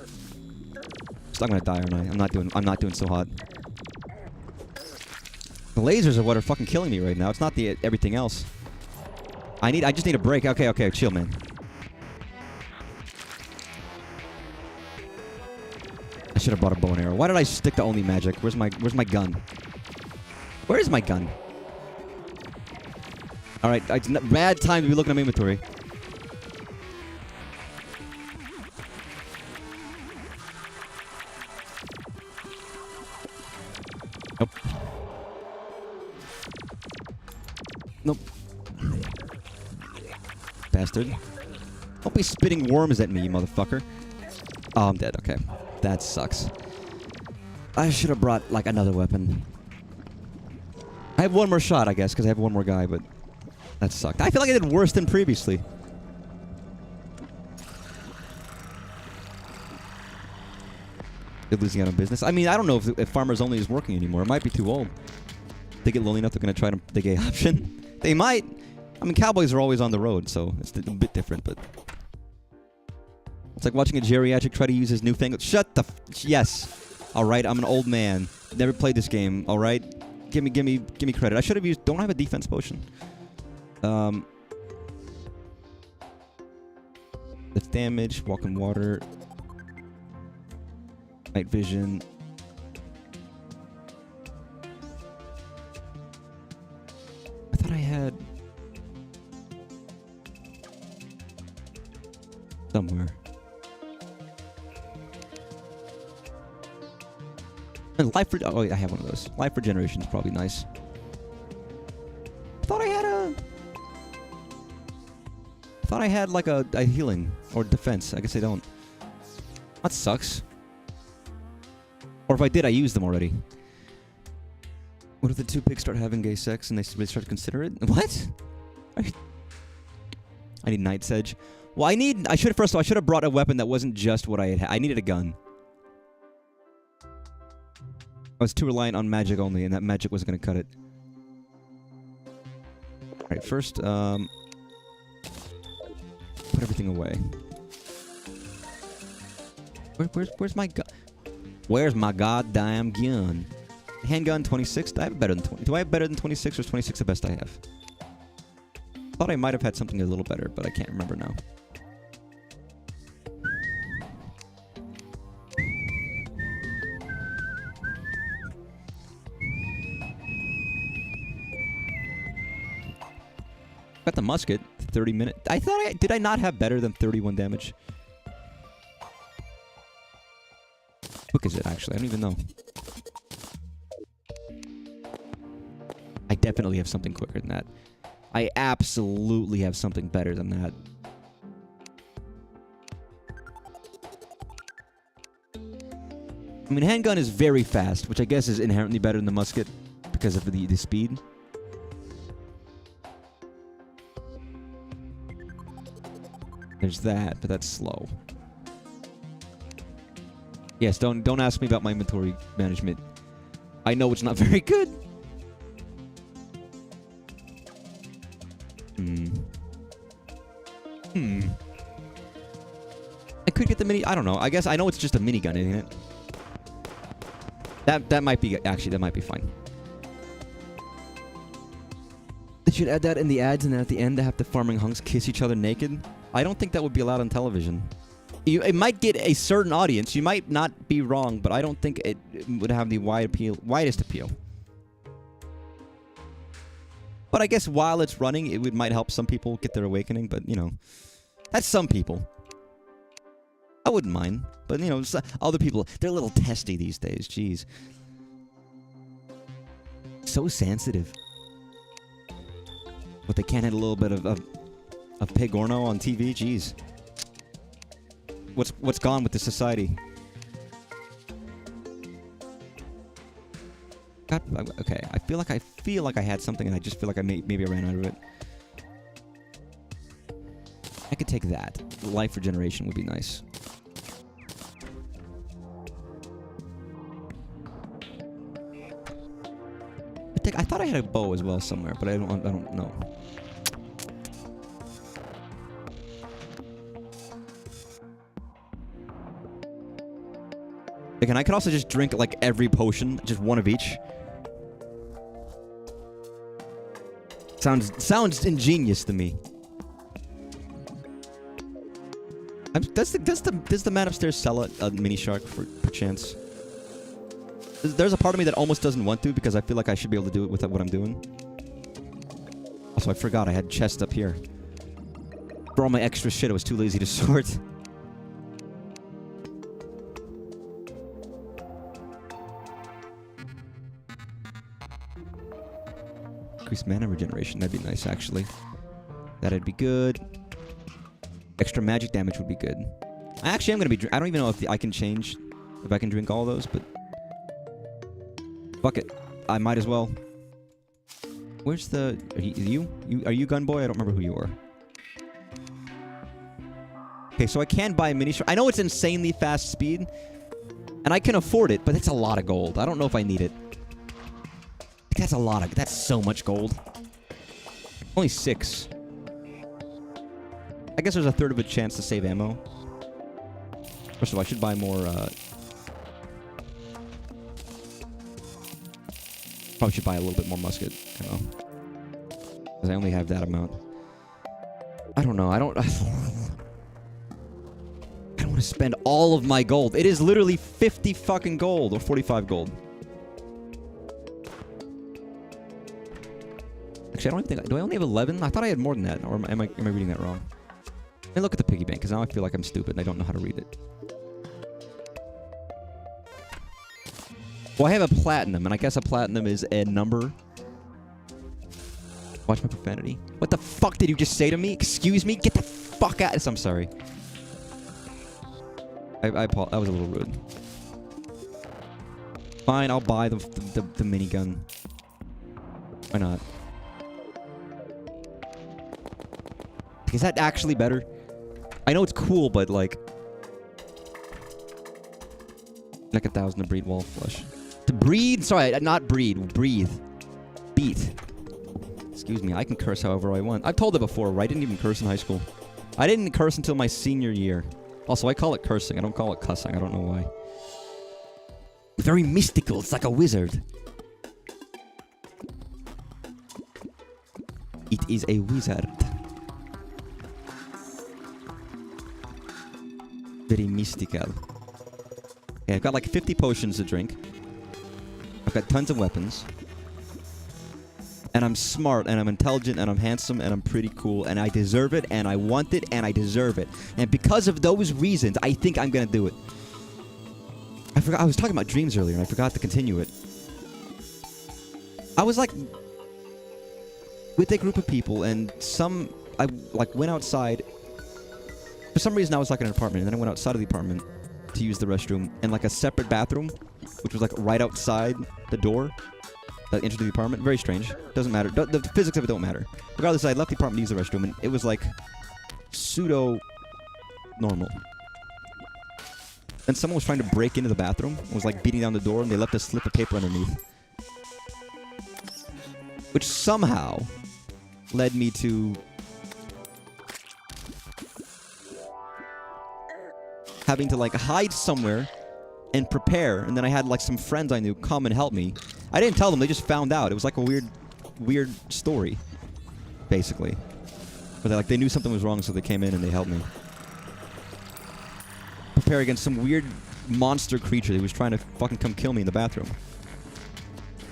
Speaker 1: So I'm gonna die, aren't I? I'm not doing so hot. The lasers are what are fucking killing me right now. It's not the everything else. I just need a break. Okay, chill, man. I should have brought a bow and arrow. Why did I stick to only magic? Where's my gun? Where is my gun? Alright, it's bad time to be looking at my inventory. Nope. Bastard. Don't be spitting worms at me, you motherfucker. Oh, I'm dead. Okay. That sucks. I should have brought, like, another weapon. I have one more shot, I guess, because I have one more guy, but that sucked. I feel like I did worse than previously. They're losing out on business. I mean, I don't know if Farmers Only is working anymore. It might be too old. They get lonely enough, they're going to try the gay option. They might. I mean, cowboys are always on the road, so it's a bit different, but... It's like watching a geriatric try to use his newfangled... Shut the... Yes. Alright, I'm an old man. Never played this game, alright? Give me credit. I should have used... Don't I have a defense potion? Lift damage, walk in water... Night vision... I thought I had... Somewhere. And life for... Oh, I have one of those. Life regeneration is probably nice. I thought I had like a healing or defense. I guess I don't. That sucks. Or if I did, I used them already. What if the two pigs start having gay sex and they start to consider it? What? I need Knight's Edge. Well, I should have brought a weapon that wasn't just what I had. I needed a gun. I was too reliant on magic only, and that magic wasn't going to cut it. Alright, first, put everything away. Where's my gun? Where's my goddamn gun? Handgun, 26? Do I have better than 20? Do I have better than 26, or is 26 the best I have? Thought I might have had something a little better, but I can't remember now. Got the musket, 30 minutes. Did I not have better than 31 damage? What is it, actually? I don't even know. I definitely have something quicker than that. I absolutely have something better than that. I mean, handgun is very fast, which I guess is inherently better than the musket because of the speed. There's that, but that's slow. Yes, don't ask me about my inventory management. I know it's not very good. I could get the mini... I don't know. I guess I know it's just a minigun, isn't it? That might be... Actually, that might be fine. They should add that in the ads, and then at the end they have the farming hunks kiss each other naked. I don't think that would be allowed on television. It might get a certain audience. You might not be wrong, but I don't think it would have the widest appeal. But I guess while it's running, it might help some people get their awakening. But, you know, that's some people. I wouldn't mind. But, you know, other people, they're a little testy these days. Jeez. So sensitive. But they can't handle a little bit of pig orno on TV? Jeez. What's gone with the society? God, okay, I feel like I had something, and I just feel like maybe I ran out of it. I could take that. Life regeneration would be nice. I thought I had a bow as well somewhere, but I don't know. Again, I could also just drink like every potion, just one of each. Sounds ingenious to me. Does the man upstairs sell a mini shark for chance? There's a part of me that almost doesn't want to because I feel like I should be able to do it with what I'm doing. Also, I forgot I had chest up here. For all my extra shit, I was too lazy to sort. Increased mana regeneration. That'd be nice, actually. That'd be good. Extra magic damage would be good. I actually am gonna be... I don't even know if I can change... If I can drink all those, but... Fuck it. I might as well. Where's the... Are you Gunboy? I don't remember who you are. Okay, so I can buy a mini shark. I know it's insanely fast speed. And I can afford it, but it's a lot of gold. I don't know if I need it. That's a lot of... That's so much gold. Only 6. I guess there's a third of a chance to save ammo. First of all, I should buy more, Probably should buy a little bit more musket, you know. Because I only have that amount. I don't know, I don't want to spend all of my gold. It is literally 50 fucking gold, or 45 gold. Actually, I don't even think... Do I only have 11? I thought I had more than that, or am I reading that wrong? Let me look at the piggy bank, because now I feel like I'm stupid and I don't know how to read it. Well, I have a platinum, and I guess a platinum is a number. Watch my profanity. What the fuck did you just say to me? Excuse me? Get the fuck out of this. I'm sorry. I that was a little rude. Fine, I'll buy the minigun. Why not? Is that actually better? I know it's cool, but like 1,000 to breed wall flesh. To breed? Sorry, not breed. Breathe. Beat. Excuse me, I can curse however I want. I've told it before, right? I didn't even curse in high school. I didn't curse until my senior year. Also, I call it cursing. I don't call it cussing. I don't know why. Very mystical. It's like a wizard. It is a wizard. Very mystical. Okay, I've got like 50 potions to drink. I've got tons of weapons. And I'm smart, and I'm intelligent, and I'm handsome, and I'm pretty cool, and I deserve it, and I want it, and I deserve it. And because of those reasons, I think I'm gonna do it. I forgot, I was talking about dreams earlier, and I forgot to continue it. I was like... with a group of people, and I like went outside. For some reason, I was like in an apartment, and then I went outside of the apartment to use the restroom, and like a separate bathroom, which was like right outside the door that entered the apartment. Very strange. Doesn't matter. The physics of it don't matter. Regardless, I left the apartment to use the restroom, and it was like pseudo-normal. And someone was trying to break into the bathroom, and was like beating down the door, and they left a slip of paper underneath. Which somehow led me to having to like hide somewhere and prepare, and then I had like some friends I knew come and help me. I didn't tell them, they just found out. It was like a weird story, basically. But they knew something was wrong, so they came in and they helped me prepare against some weird monster creature that was trying to fucking come kill me in the bathroom.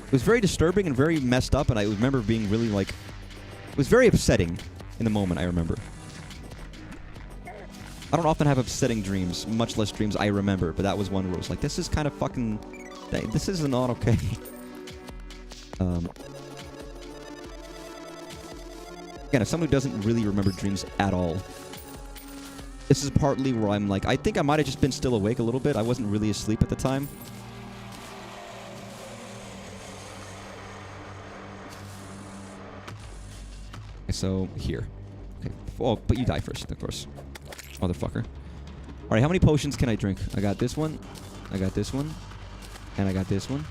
Speaker 1: It was very disturbing and very messed up, and I remember being really like... It was very upsetting in the moment, I remember. I don't often have upsetting dreams, much less dreams I remember, but that was one where it was like, this is kind of fucking... This is not okay. Again, as someone who doesn't really remember dreams at all, this is partly where I'm like, I think I might have just been still awake a little bit. I wasn't really asleep at the time. So, here. Okay. Oh, but you die first, of course. Motherfucker. Alright, how many potions can I drink? I got this one. I got this one. And I got this one.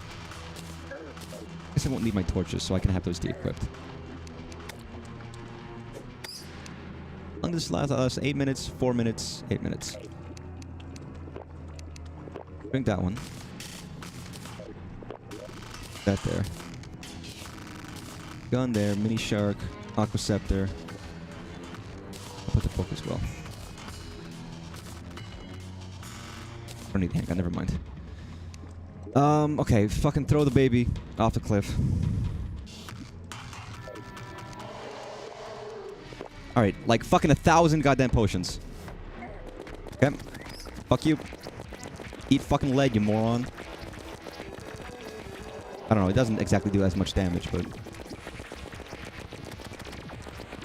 Speaker 1: I guess I won't need my torches, so I can have those de-equipped. How long does this last us? 8 minutes, 4 minutes, 8 minutes. Drink that one. That there. Gun there, mini shark. Aqua Scepter. I'll put the book as well. I don't need the handgun, never mind. Okay, fucking throw the baby off the cliff. Alright, like fucking 1,000 goddamn potions. Okay. Fuck you. Eat fucking lead, you moron. I don't know, it doesn't exactly do as much damage, but...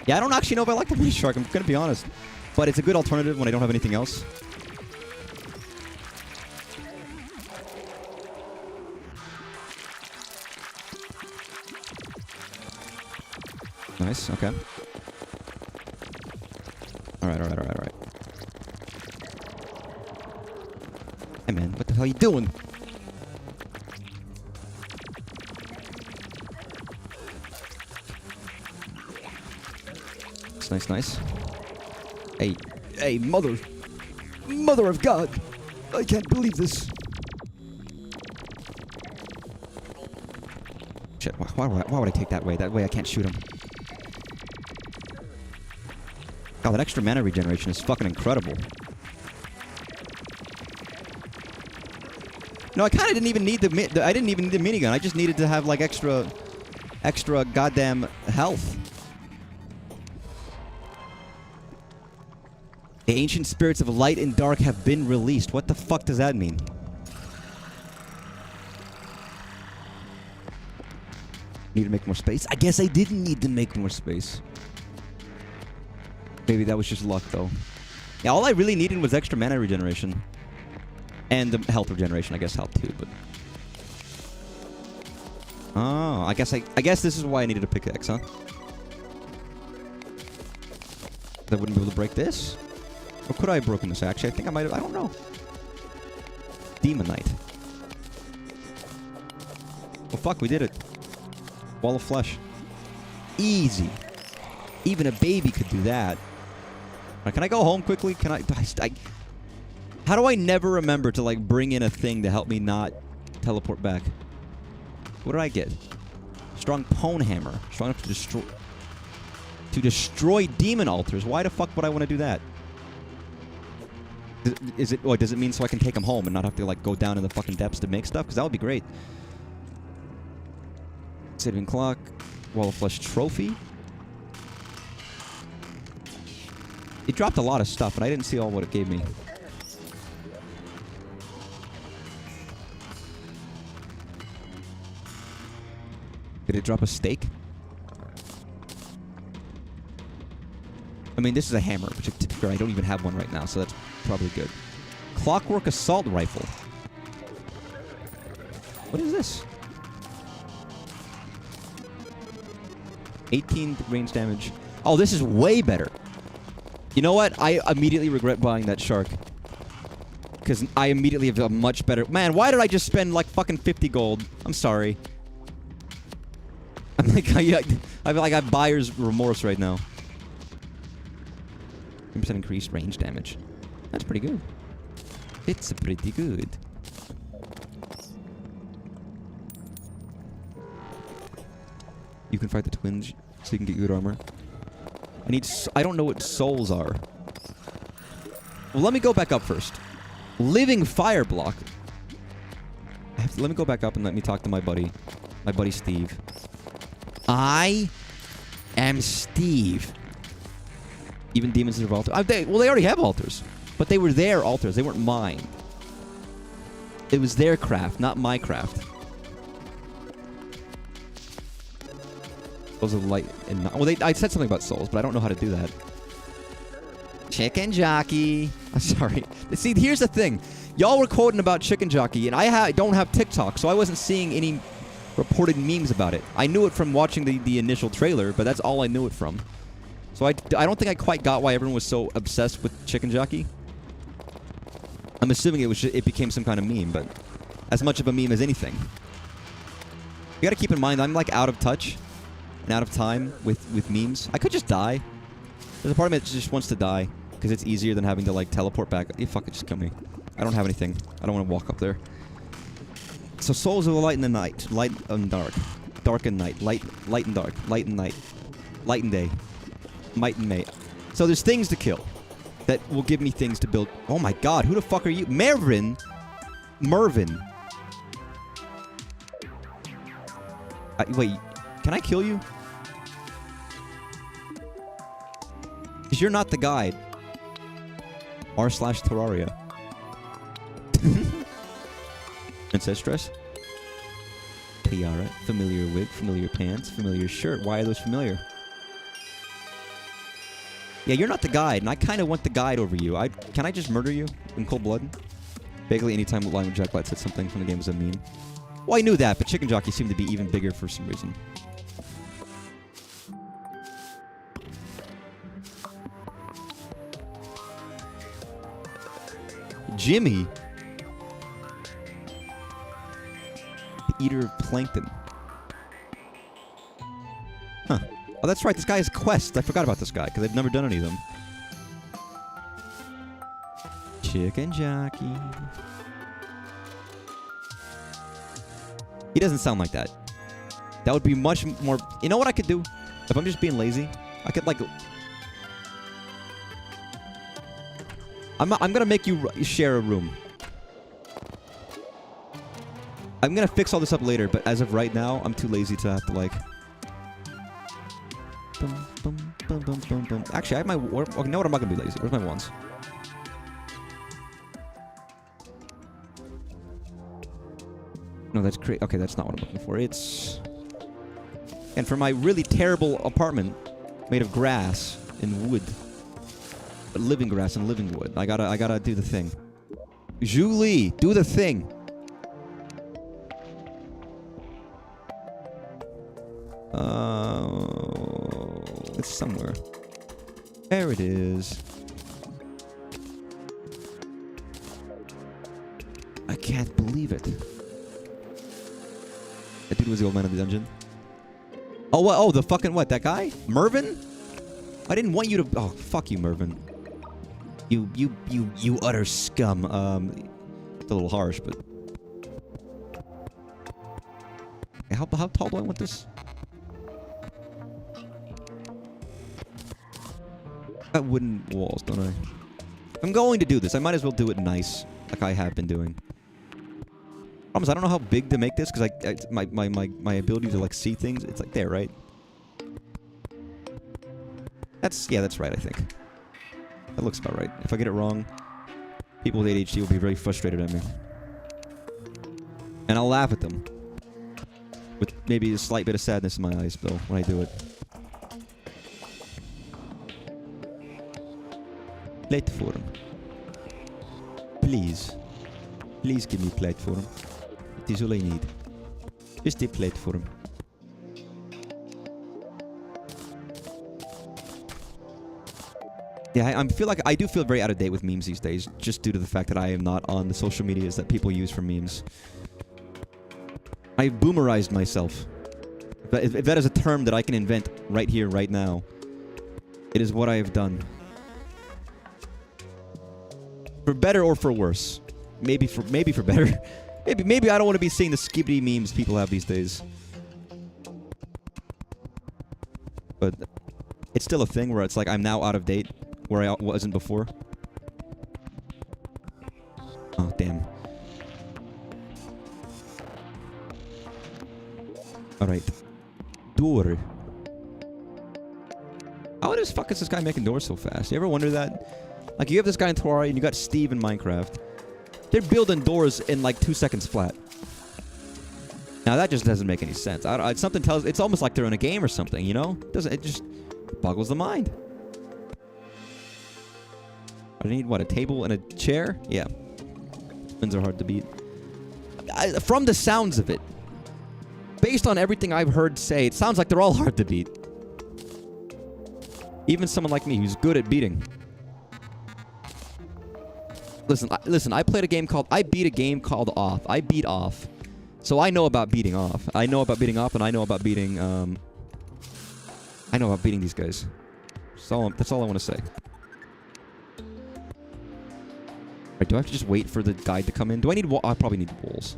Speaker 1: Yeah, I don't actually know if I like the mini shark, I'm gonna be honest. But it's a good alternative when I don't have anything else. Nice, okay. Alright. Hey man, what the hell are you doing? Nice. Hey, mother of God! I can't believe this. Shit, why would I take that way? That way I can't shoot him. God, that extra mana regeneration is fucking incredible. No, I kind of didn't even need I didn't even need the minigun. I just needed to have like extra goddamn health. The ancient spirits of light and dark have been released. What the fuck does that mean? Need to make more space? I guess I didn't need to make more space. Maybe that was just luck, though. Yeah, all I really needed was extra mana regeneration. And the health regeneration. I guess health, too, but... Oh, I guess this is why I needed a pickaxe, huh? I wouldn't be able to break this? Or could I have broken this, actually? I think I might have... I don't know. Demonite. Well, fuck, we did it. Wall of flesh. Easy. Even a baby could do that. Right, can I go home quickly? Can I... How do I never remember to, like, bring in a thing to help me not teleport back? What did I get? Strong pwn hammer. Strong enough to destroy... To destroy demon altars. Why the fuck would I want to do that? Is it... Does it mean so I can take them home and not have to, like, go down in the fucking depths to make stuff? Because that would be great. Saving clock. Wall of flesh trophy. It dropped a lot of stuff, and I didn't see all what it gave me. Did it drop a steak? I mean, this is a hammer, which I don't even have one right now, so that's probably good. Clockwork assault rifle. What is this? 18 range damage. Oh, this is way better. You know what? I immediately regret buying that shark. Because I immediately have a much better... Man, why did I just spend like fucking 50 gold? I'm sorry. I'm like... I feel like I have buyer's remorse right now. 10% increased range damage. That's pretty good. It's pretty good. You can fight the twins so you can get good armor. I don't know what souls are. Well, let me go back up first. Living fire block. Let me go back up and let me talk to my buddy Steve. I am Steve. Even demons have altars. Well, they already have altars. But they were their altars. They weren't mine. It was their craft, not my craft. Those are light and not... Well, I said something about souls, but I don't know how to do that. Chicken jockey. I'm sorry. See, here's the thing. Y'all were quoting about chicken jockey, and I don't have TikTok, so I wasn't seeing any reported memes about it. I knew it from watching the initial trailer, but that's all I knew it from. So I don't think I quite got why everyone was so obsessed with chicken jockey. I'm assuming it became some kind of meme, but as much of a meme as anything. You gotta keep in mind, I'm like out of touch and out of time with memes. I could just die. There's a part of me that just wants to die because it's easier than having to like teleport back. Fuck it, just kill me. I don't have anything. I don't want to walk up there. So souls of the light and the night, light and dark, dark and night, light and dark, light and night, light and day, might and may. So there's things to kill that will give me things to build. Oh my god, who the fuck are you? Mervin. Wait, can I kill you? Because you're not the guide. r/Terraria. Ancestress. Tiara. Familiar wig. Familiar pants. Familiar shirt. Why are those familiar? Yeah, you're not the guide, and I kind of want the guide over you. Can I just murder you in cold blood? Basically, anytime Lime Jack Black said something from the game was a meme. Well, I knew that, but Chicken Jockey seemed to be even bigger for some reason. Jimmy? The eater of plankton. Huh. Oh, that's right. This guy has quests. I forgot about this guy, because I've never done any of them. Chicken Jockey. He doesn't sound like that. That would be much more... You know what I could do? If I'm just being lazy? I could, like... I'm gonna make you share a room. I'm gonna fix all this up later, but as of right now, I'm too lazy to have to, like... Boom, boom, boom, boom, boom, boom. Actually, I have my... Okay, no, I'm not gonna be lazy. Where's my wands? No, that's great. Okay, that's not what I'm looking for. It's... And for my really terrible apartment made of grass and wood... But living grass and living wood. I gotta do the thing. Julie, do the thing. It's somewhere. There it is. I can't believe it. That dude was the old man of the dungeon. Oh, what? Oh, the fucking what? That guy? Mervin? I didn't want you to... Oh, fuck you, Mervin. You utter scum. It's a little harsh, but... How tall do I want this? Got wooden walls, don't I? I'm going to do this. I might as well do it nice, like I have been doing. Problem is, I don't know how big to make this, because my ability to, like, see things, it's like there, right? Yeah, that's right, I think. That looks about right. If I get it wrong, people with ADHD will be very frustrated at me. And I'll laugh at them. With maybe a slight bit of sadness in my eyes, though, when I do it. Platform. Please. Please give me platform. It is all I need. Just a platform. Yeah, I feel like I do feel very out of date with memes these days, just due to the fact that I am not on the social medias that people use for memes. I've boomerized myself. If that is a term that I can invent right here, right now, it is what I have done. For better or for worse. Maybe for better. Maybe I don't want to be seeing the skibbity memes people have these days. But it's still a thing where it's like I'm now out of date. Where I wasn't before. Oh, damn. Alright. Door. How the fuck is this guy making doors so fast? You ever wonder that? Like, you have this guy in Terraria and you got Steve in Minecraft. They're building doors in like 2 seconds flat. Now, that just doesn't make any sense. Something tells... It's almost like they're in a game or something, you know? It just boggles the mind. I need, what, a table and a chair? Yeah. Spins are hard to beat. From the sounds of it, based on everything I've heard say, it sounds like they're all hard to beat. Even someone like me who's good at beating. Listen, I played a game called... I beat a game called Off. I beat Off. So I know about beating Off. I know about beating Off, and I know about beating, I know about beating these guys. That's all I want to say. Right, do I have to just wait for the guide to come in? Do I need wall? I probably need walls.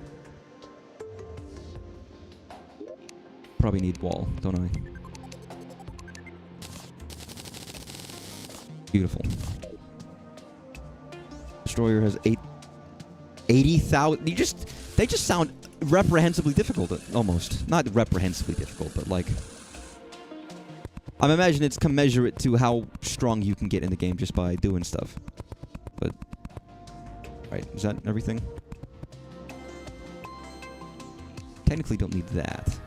Speaker 1: Probably need wall, don't I? Beautiful. Destroyer has 80,000. They just sound reprehensibly difficult, almost. Not reprehensibly difficult, but like... I'm imagining it's commensurate to how strong you can get in the game just by doing stuff. But... Right, is that everything? Technically don't need that.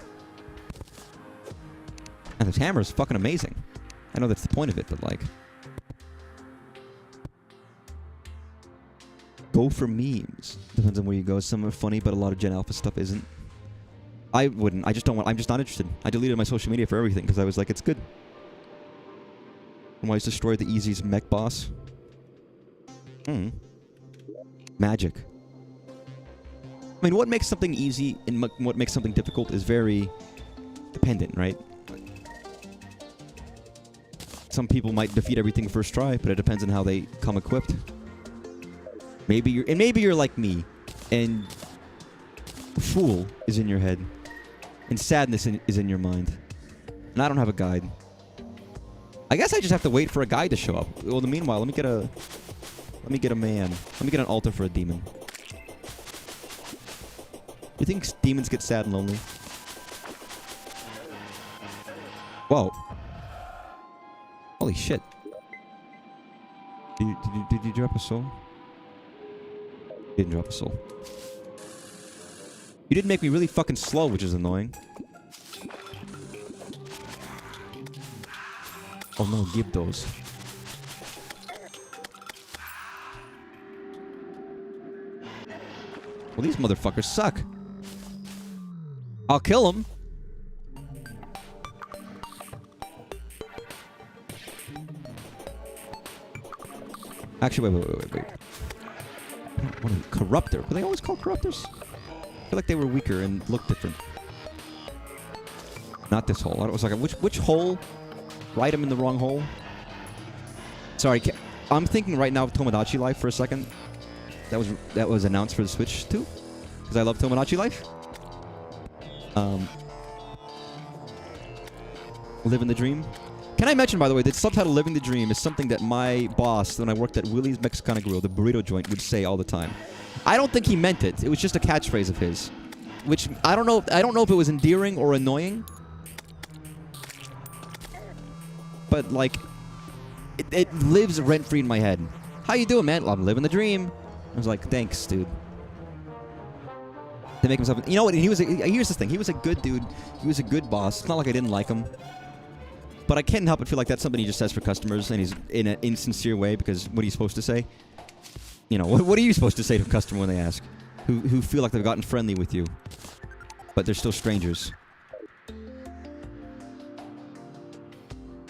Speaker 1: And this hammer is fucking amazing. I know that's the point of it, but like... go for memes. Depends on where you go. Some are funny, but a lot of Gen Alpha stuff isn't. I wouldn't. I just don't want. I'm just not interested. I deleted my social media for everything because I was like, it's good. And why is destroy the easiest mech boss? Magic. I mean, what makes something easy and what makes something difficult is very dependent, right? Some people might defeat everything first try, but it depends on how they come equipped. Maybe you're like me, and Fool is in your head, and Sadness is in your mind, and I don't have a guide. I guess I just have to wait for a guide to show up. Well, in the meanwhile, let me get a man. Let me get an altar for a demon. You think demons get sad and lonely? Whoa. Holy shit. Did you drop a soul? You didn't drop a soul. You did make me really fucking slow, which is annoying. Oh no, give those. Well, these motherfuckers suck. I'll kill them. Actually, wait. What are they? Corruptor. Were they always called Corruptors? I feel like they were weaker and looked different. Not this hole. I was like, which hole? Write them in the wrong hole. Sorry, I'm thinking right now of Tomodachi Life for a second. That was announced for the Switch too, because I love Tomodachi Life. Living the Dream. Can I mention, by the way, that subtitle "Living the Dream" is something that my boss, when I worked at Willie's Mexicana Grill, the burrito joint, would say all the time. I don't think he meant it. It was just a catchphrase of his, which I don't know. I don't know if it was endearing or annoying, but like, it lives rent free in my head. How you doing, man? Well, I'm living the dream. I was like, thanks, dude. To make himself, you know what? Here's the thing. He was a good dude. He was a good boss. It's not like I didn't like him. But I can't help but feel like that's something he just says for customers, and he's in an insincere way, because what are you supposed to say? You know, what are you supposed to say to a customer when they ask? Who feel like they've gotten friendly with you, but they're still strangers.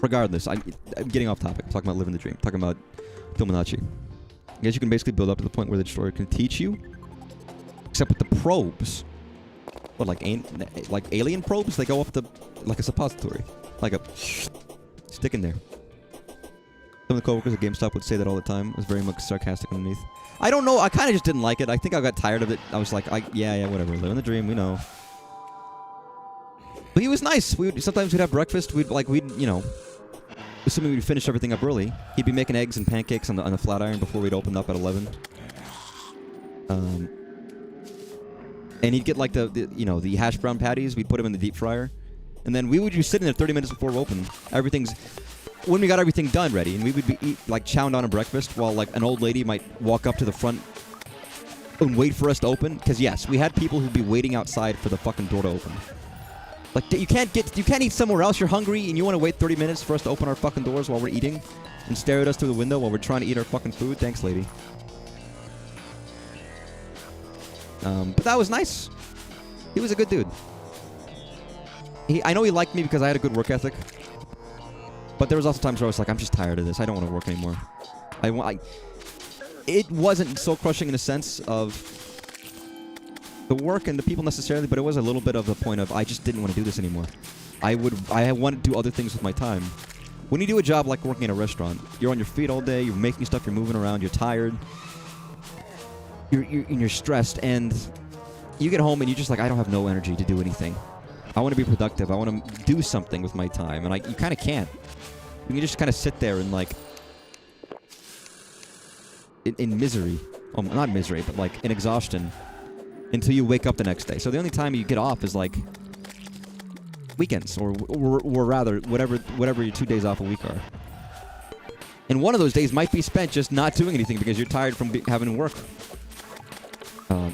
Speaker 1: Regardless, I'm getting off topic. I'm talking about living the dream. I'm talking about Tomodachi. I guess you can basically build up to the point where the destroyer can teach you. Except with the probes. What, like alien probes? They go up the... like a suppository. Like a... stick in there. Some of the coworkers at GameStop would say that all the time. It was very much sarcastic underneath. I don't know. I kind of just didn't like it. I think I got tired of it. I was like, yeah, whatever. Living the dream. We know. But he was nice. Sometimes we'd have breakfast. We'd, you know... assuming we'd finish everything up early. He'd be making eggs and pancakes on the flat iron before we'd open up at 11. And he'd get like the hash brown patties. We'd put them in the deep fryer. And then we would be sitting there 30 minutes before we open. When we got everything done ready, and we would be chowing on a breakfast while like an old lady might walk up to the front and wait for us to open. Because yes, we had people who'd be waiting outside for the fucking door to open. Like, you can't eat somewhere else. You're hungry and you want to wait 30 minutes for us to open our fucking doors while we're eating and stare at us through the window while we're trying to eat our fucking food. Thanks, lady. But that was nice. He was a good dude. I know he liked me because I had a good work ethic. But there was also times where I was like, I'm just tired of this. I don't want to work anymore. It wasn't soul crushing in a sense of the work and the people necessarily, but it was a little bit of the point of I just didn't want to do this anymore. I wanted to do other things with my time. When you do a job like working in a restaurant, you're on your feet all day, you're making stuff, you're moving around, you're tired, you're stressed, and you get home and you're just like, I don't have no energy to do anything. I want to be productive. I want to do something with my time, and you kind of can't. You can just kind of sit there and like in misery, not misery, but like in exhaustion. Until you wake up the next day. So the only time you get off is like weekends, or rather whatever your 2 days off a week are. And one of those days might be spent just not doing anything because you're tired from having to work.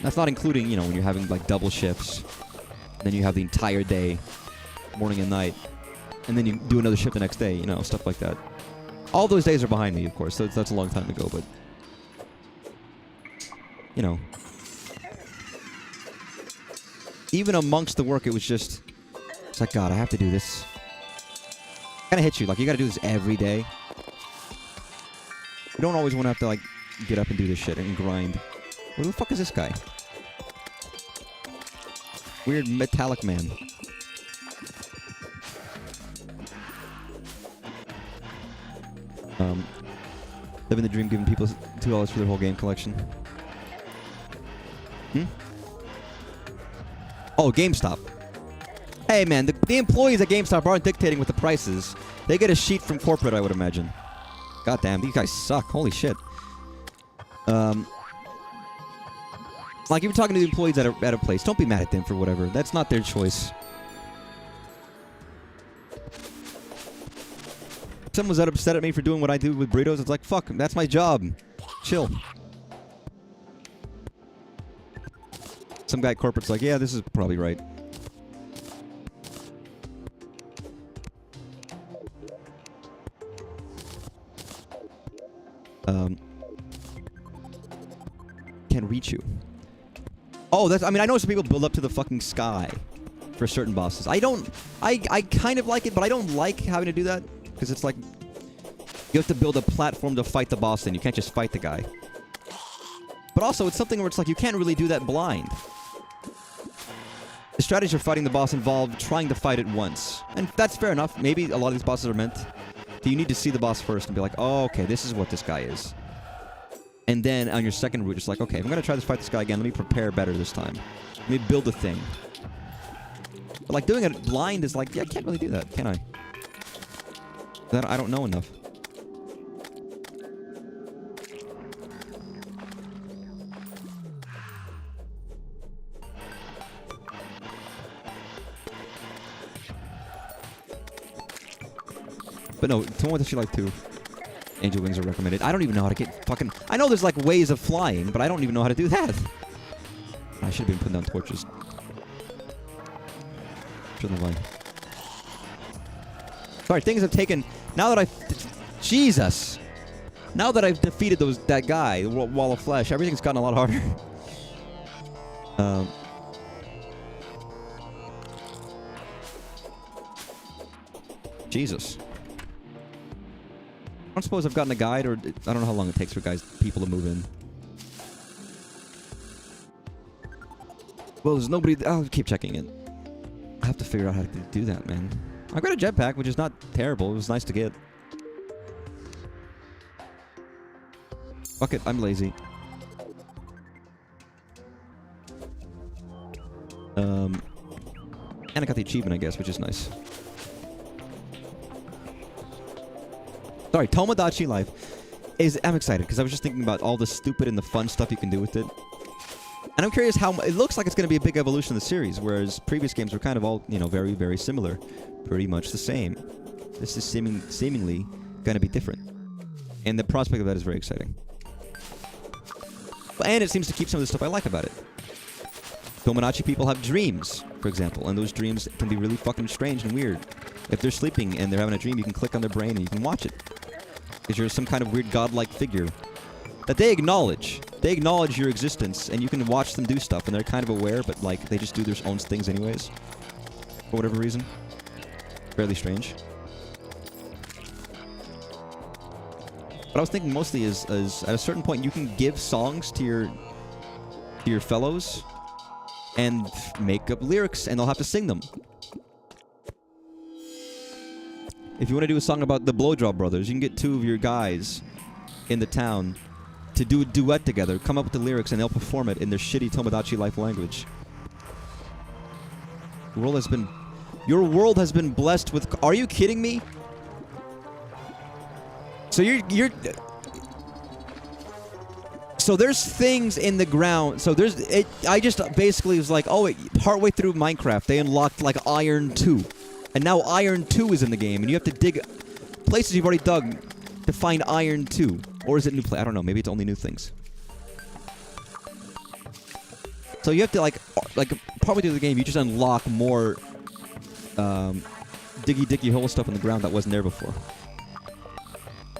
Speaker 1: That's not including, when you're having like double shifts. Then you have the entire day, morning and night, and then you do another shift the next day. Stuff like that. All those days are behind me, of course. So that's a long time ago, but. you know, even amongst the work, it was just, it's like, God, I have to do this. Kind of hits you, like, you gotta do this every day. You don't always want to have to, like, get up and do this shit and grind. Who the fuck is this guy? Weird metallic man. Living the dream, giving people $2 for their whole game collection. Oh, GameStop. Hey, man, the employees at GameStop aren't dictating with the prices. They get a sheet from corporate, I would imagine. God damn, these guys suck. Holy shit. Like, if you're talking to the employees at a place, don't be mad at them for whatever. That's not their choice. If someone's that upset at me for doing what I do with burritos, it's like, fuck, that's my job. Chill. Some guy at corporate's like, yeah, this is probably right. Can reach you. Oh, that's, I mean, I know some people build up to the fucking sky for certain bosses. I kind of like it, but I don't like having to do that. Because it's like, you have to build a platform to fight the boss in. You can't just fight the guy. But also, it's something where it's like, you can't really do that blind. The strategy for fighting the boss involved trying to fight it once. And that's fair enough. Maybe a lot of these bosses are meant. But you need to see the boss first and be like, oh, okay, this is what this guy is. And then on your second route, it's like, okay, if I'm going to try to fight this guy again, let me prepare better this time. Let me build a thing. But like, doing it blind is like, yeah, I can't really do that, can I? That I don't know enough. But no, Tomodachi Life 2. Angel Wings are recommended. I don't even know how to get fucking... I know there's like ways of flying, but I don't even know how to do that. I should have been putting down torches. Shouldn't have lied. Sorry, things have taken... Now that I've... Jesus! Now that I've defeated that guy, the Wall of Flesh, everything's gotten a lot harder. Jesus. I don't suppose I've gotten a guide, or I don't know how long it takes for people to move in. Well, there's nobody... I'll keep checking it. I have to figure out how to do that, man. I've got a jetpack, which is not terrible. It was nice to get. Fuck it, I'm lazy. And I got the achievement, I guess, which is nice. Sorry, Tomodachi Life is... I'm excited, because I was just thinking about all the stupid and the fun stuff you can do with it. And I'm curious how... It looks like it's going to be a big evolution of the series, whereas previous games were kind of all, you know, very, very similar. Pretty much the same. This is seemingly going to be different. And the prospect of that is very exciting. And it seems to keep some of the stuff I like about it. Tomodachi people have dreams, for example, and those dreams can be really fucking strange and weird. If they're sleeping and they're having a dream, you can click on their brain and you can watch it. Because you're some kind of weird godlike figure that they acknowledge. They acknowledge your existence, and you can watch them do stuff, and they're kind of aware, but like they just do their own things anyways. For whatever reason. Fairly strange. What I was thinking mostly is at a certain point you can give songs to your fellows and make up lyrics, and they'll have to sing them. If you want to do a song about the Blowjob Brothers, you can get two of your guys in the town to do a duet together, come up with the lyrics, and they'll perform it in their shitty Tomodachi Life language. Your world has been blessed with... Are you kidding me? So you're... So there's things in the ground. So there's... I just basically was like, oh, partway through Minecraft, they unlocked, like, Iron 2. And now Iron 2 is in the game, and you have to dig places you've already dug to find Iron 2. Or is it new play? I don't know. Maybe it's only new things. So you have to, like partway through the game, you just unlock more diggy hole stuff in the ground that wasn't there before.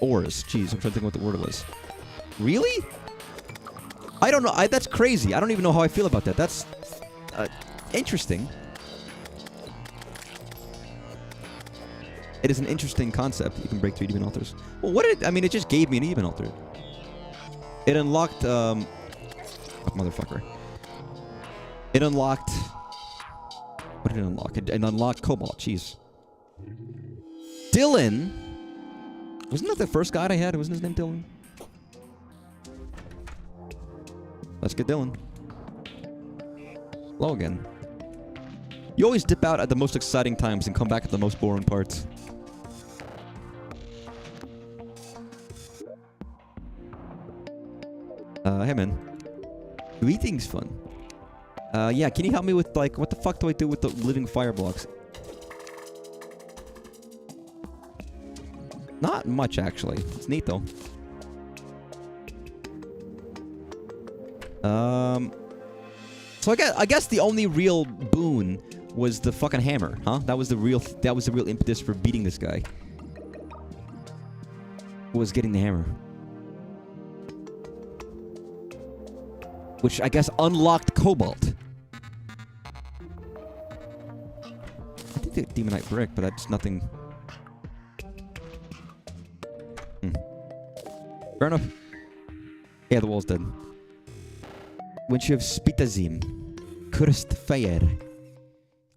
Speaker 1: Ores. Jeez, I'm trying to think what the word was. Really? I don't know. That's crazy. I don't even know how I feel about that. That's interesting. It is an interesting concept. You can break 3 demon altars. Well, what did it... I mean, it just gave me an demon altar. It unlocked... Oh, motherfucker. It unlocked... What did it unlock? It unlocked Cobalt. Jeez. Dylan? Wasn't that the first guide I had? Wasn't his name Dylan? Let's get Dylan. Hello again. You always dip out at the most exciting times and come back at the most boring parts. Hey man. Eating's fun. Yeah, can you help me with, like, what the fuck do I do with the living fire blocks? Not much, actually. It's neat, though. So I guess the only real boon was the fucking hammer, huh? That was the real impetus for beating this guy. Was getting the hammer. Which I guess unlocked Cobalt. I think the Demonite brick, but that's nothing. Fair enough. Yeah, the wall's dead. Once you have Spitazim, cursed fire.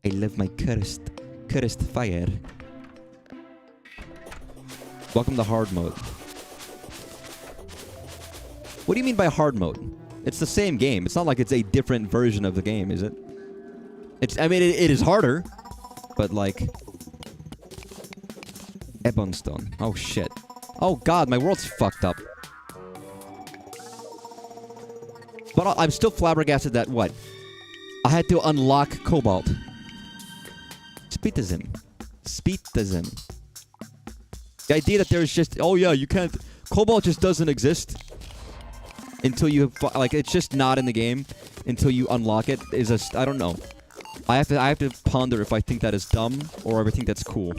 Speaker 1: I love my cursed fire. Welcome to hard mode. What do you mean by hard mode? It's the same game. It's not like it's a different version of the game, is it? I mean, it is harder, but like... Ebonstone. Oh, shit. Oh, God, my world's fucked up. But I'm still flabbergasted that, what? I had to unlock Cobalt. Spitazim. The idea that there's just... Oh, yeah, you can't... Cobalt just doesn't exist until you... Like, it's just not in the game until you unlock it. Is a... I don't know. I have to ponder if I think that is dumb or if I think that's cool.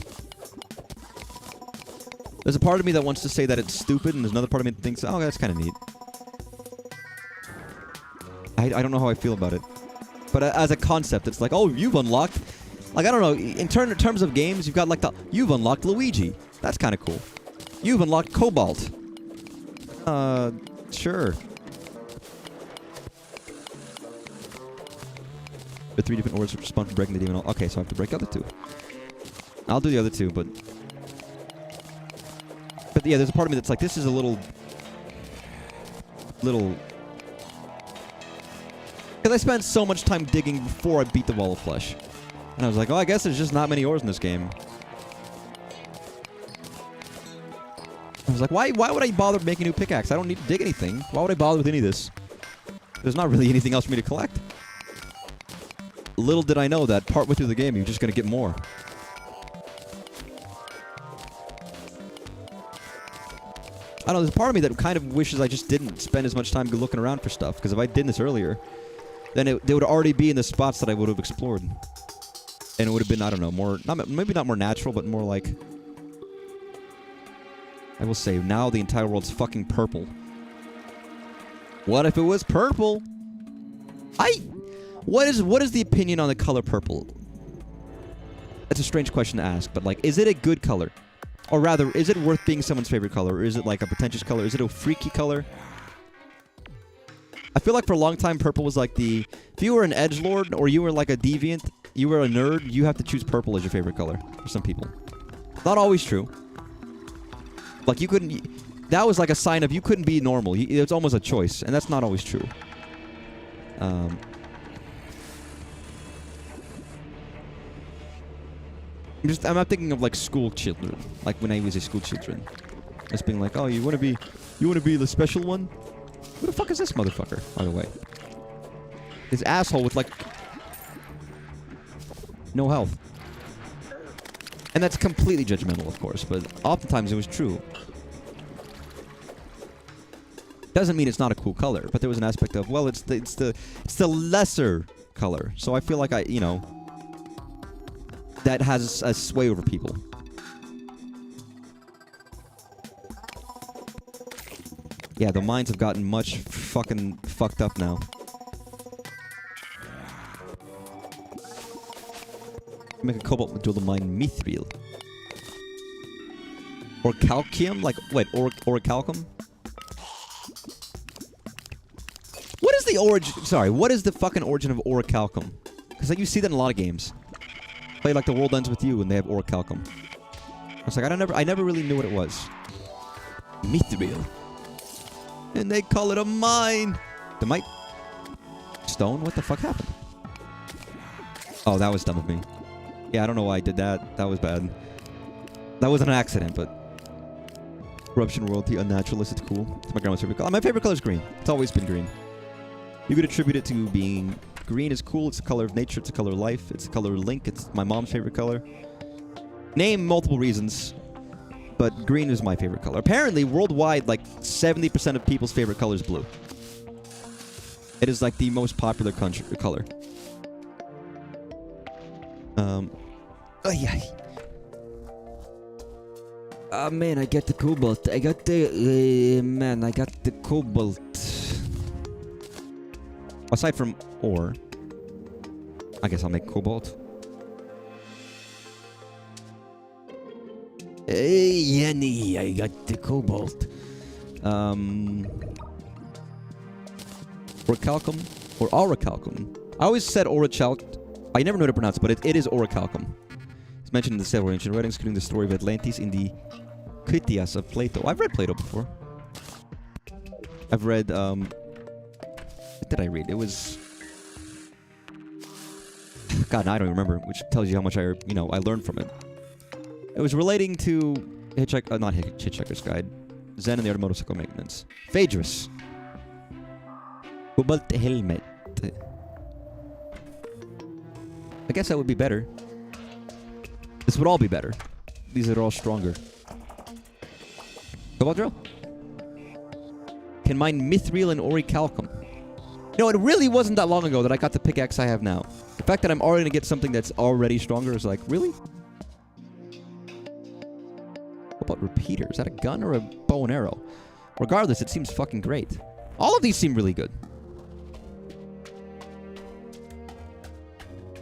Speaker 1: There's a part of me that wants to say that it's stupid, and there's another part of me that thinks, oh, that's kind of neat. I don't know how I feel about it. But as a concept, it's like, oh, you've unlocked... Like, I don't know, in terms of games, you've got like the... You've unlocked Luigi. That's kind of cool. You've unlocked Cobalt. Sure. The 3 different orders respond for breaking the demon. Okay, so I have to break the other 2. I'll do the other 2, but yeah, there's a part of me that's like, this is a little... Because I spent so much time digging before I beat the Wall of Flesh. And I was like, oh, I guess there's just not many ores in this game. I was like, why would I bother making a new pickaxe? I don't need to dig anything. Why would I bother with any of this? There's not really anything else for me to collect. Little did I know that partway through the game, you're just going to get more. I don't know, there's a part of me that kind of wishes I just didn't spend as much time looking around for stuff. Because if I did this earlier, then they would already be in the spots that I would have explored. And it would have been, I don't know, more... maybe not more natural, but more like... I will say, now the entire world's fucking purple. What if it was purple? What is the opinion on the color purple? That's a strange question to ask, but like, is it a good color? Or rather, is it worth being someone's favorite color? Or is it like a pretentious color? Is it a freaky color? I feel like for a long time, purple was like the... If you were an edgelord, or you were like a deviant, you were a nerd, you have to choose purple as your favorite color. For some people. Not always true. Like, you couldn't... That was like a sign of you couldn't be normal. It's almost a choice, and that's not always true. I'm not thinking of like school children, like when I was a school children, just being like, oh, you want to be the special one? Who the fuck is this motherfucker, by the way? This asshole with like no health. And that's completely judgmental, of course, but oftentimes it was true. Doesn't mean it's not a cool color, but there was an aspect of, well, it's the lesser color. So I feel like that has a sway over people. Yeah, the mines have gotten much fucking fucked up now. Make a cobalt medulla mine mithril. Or calcium? Like, wait, orichalcum? What is the origin? Sorry, what is the fucking origin of orichalcum? Because like, you see that in a lot of games. Play like The World Ends With You and they have orichalcum. I was like, I never really knew what it was. Mithril. And they call it a mine. The mite. Stone? What the fuck happened? Oh, that was dumb of me. Yeah, I don't know why I did that. That was bad. That was an accident, but... Corruption, royalty, unnaturalist, it's cool. It's my grandma's favorite color. My favorite color is green. It's always been green. You could attribute it to being... Green is cool. It's the color of nature. It's the color of life. It's the color of Link. It's my mom's favorite color. Name multiple reasons, but green is my favorite color. Apparently, worldwide, like 70% of people's favorite color is blue. It is like the most popular color. Oh yeah. Ah man, I got the cobalt. I got the man. I got the cobalt. Aside from ore, I guess I'll make cobalt. Hey, Yanni, I got the cobalt. Orichalcum or aurichalcum. I always said orichalcum. I never know how to pronounce it, but it is orichalcum. It's mentioned in the several ancient writings, including the story of Atlantis in the Critias of Plato. I've read Plato before. I've read, what did I read? It was... God, I don't even remember, which tells you how much I learned from it. It was relating to not Hitchhiker's Guide. Zen and the Art of Motorcycle Maintenance. Phaedrus. Cobalt helmet. I guess that would be better. This would all be better. These are all stronger. Cobalt drill. Can mine mithril and orichalcum. No, it really wasn't that long ago that I got the pickaxe I have now. The fact that I'm already going to get something that's already stronger is like, really? What about repeater? Is that a gun or a bow and arrow? Regardless, it seems fucking great. All of these seem really good.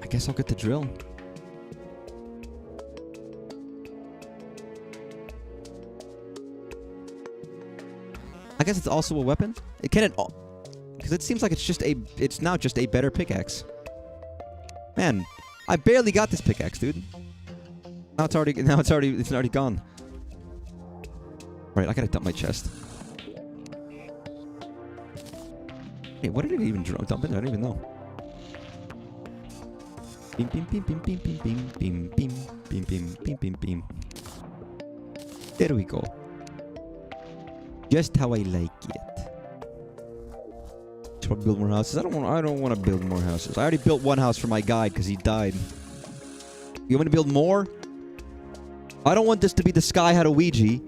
Speaker 1: I guess I'll get the drill. I guess it's also a weapon. Can it? Because it seems like it's now just a better pickaxe. Man, I barely got this pickaxe, dude. Now it's already gone. Right, I gotta dump my chest. Hey, what did it even dump in? I don't even know. Beam, beam, beam, beam, beam, beam, beam, beam, beam, beam, beam, beam, beam, beam. There we go. Just how I like it. Should I build more houses? I don't want to build more houses. I already built one house for my guy because he died. You want me to build more? I don't want this to be the Sky Had a Ouija.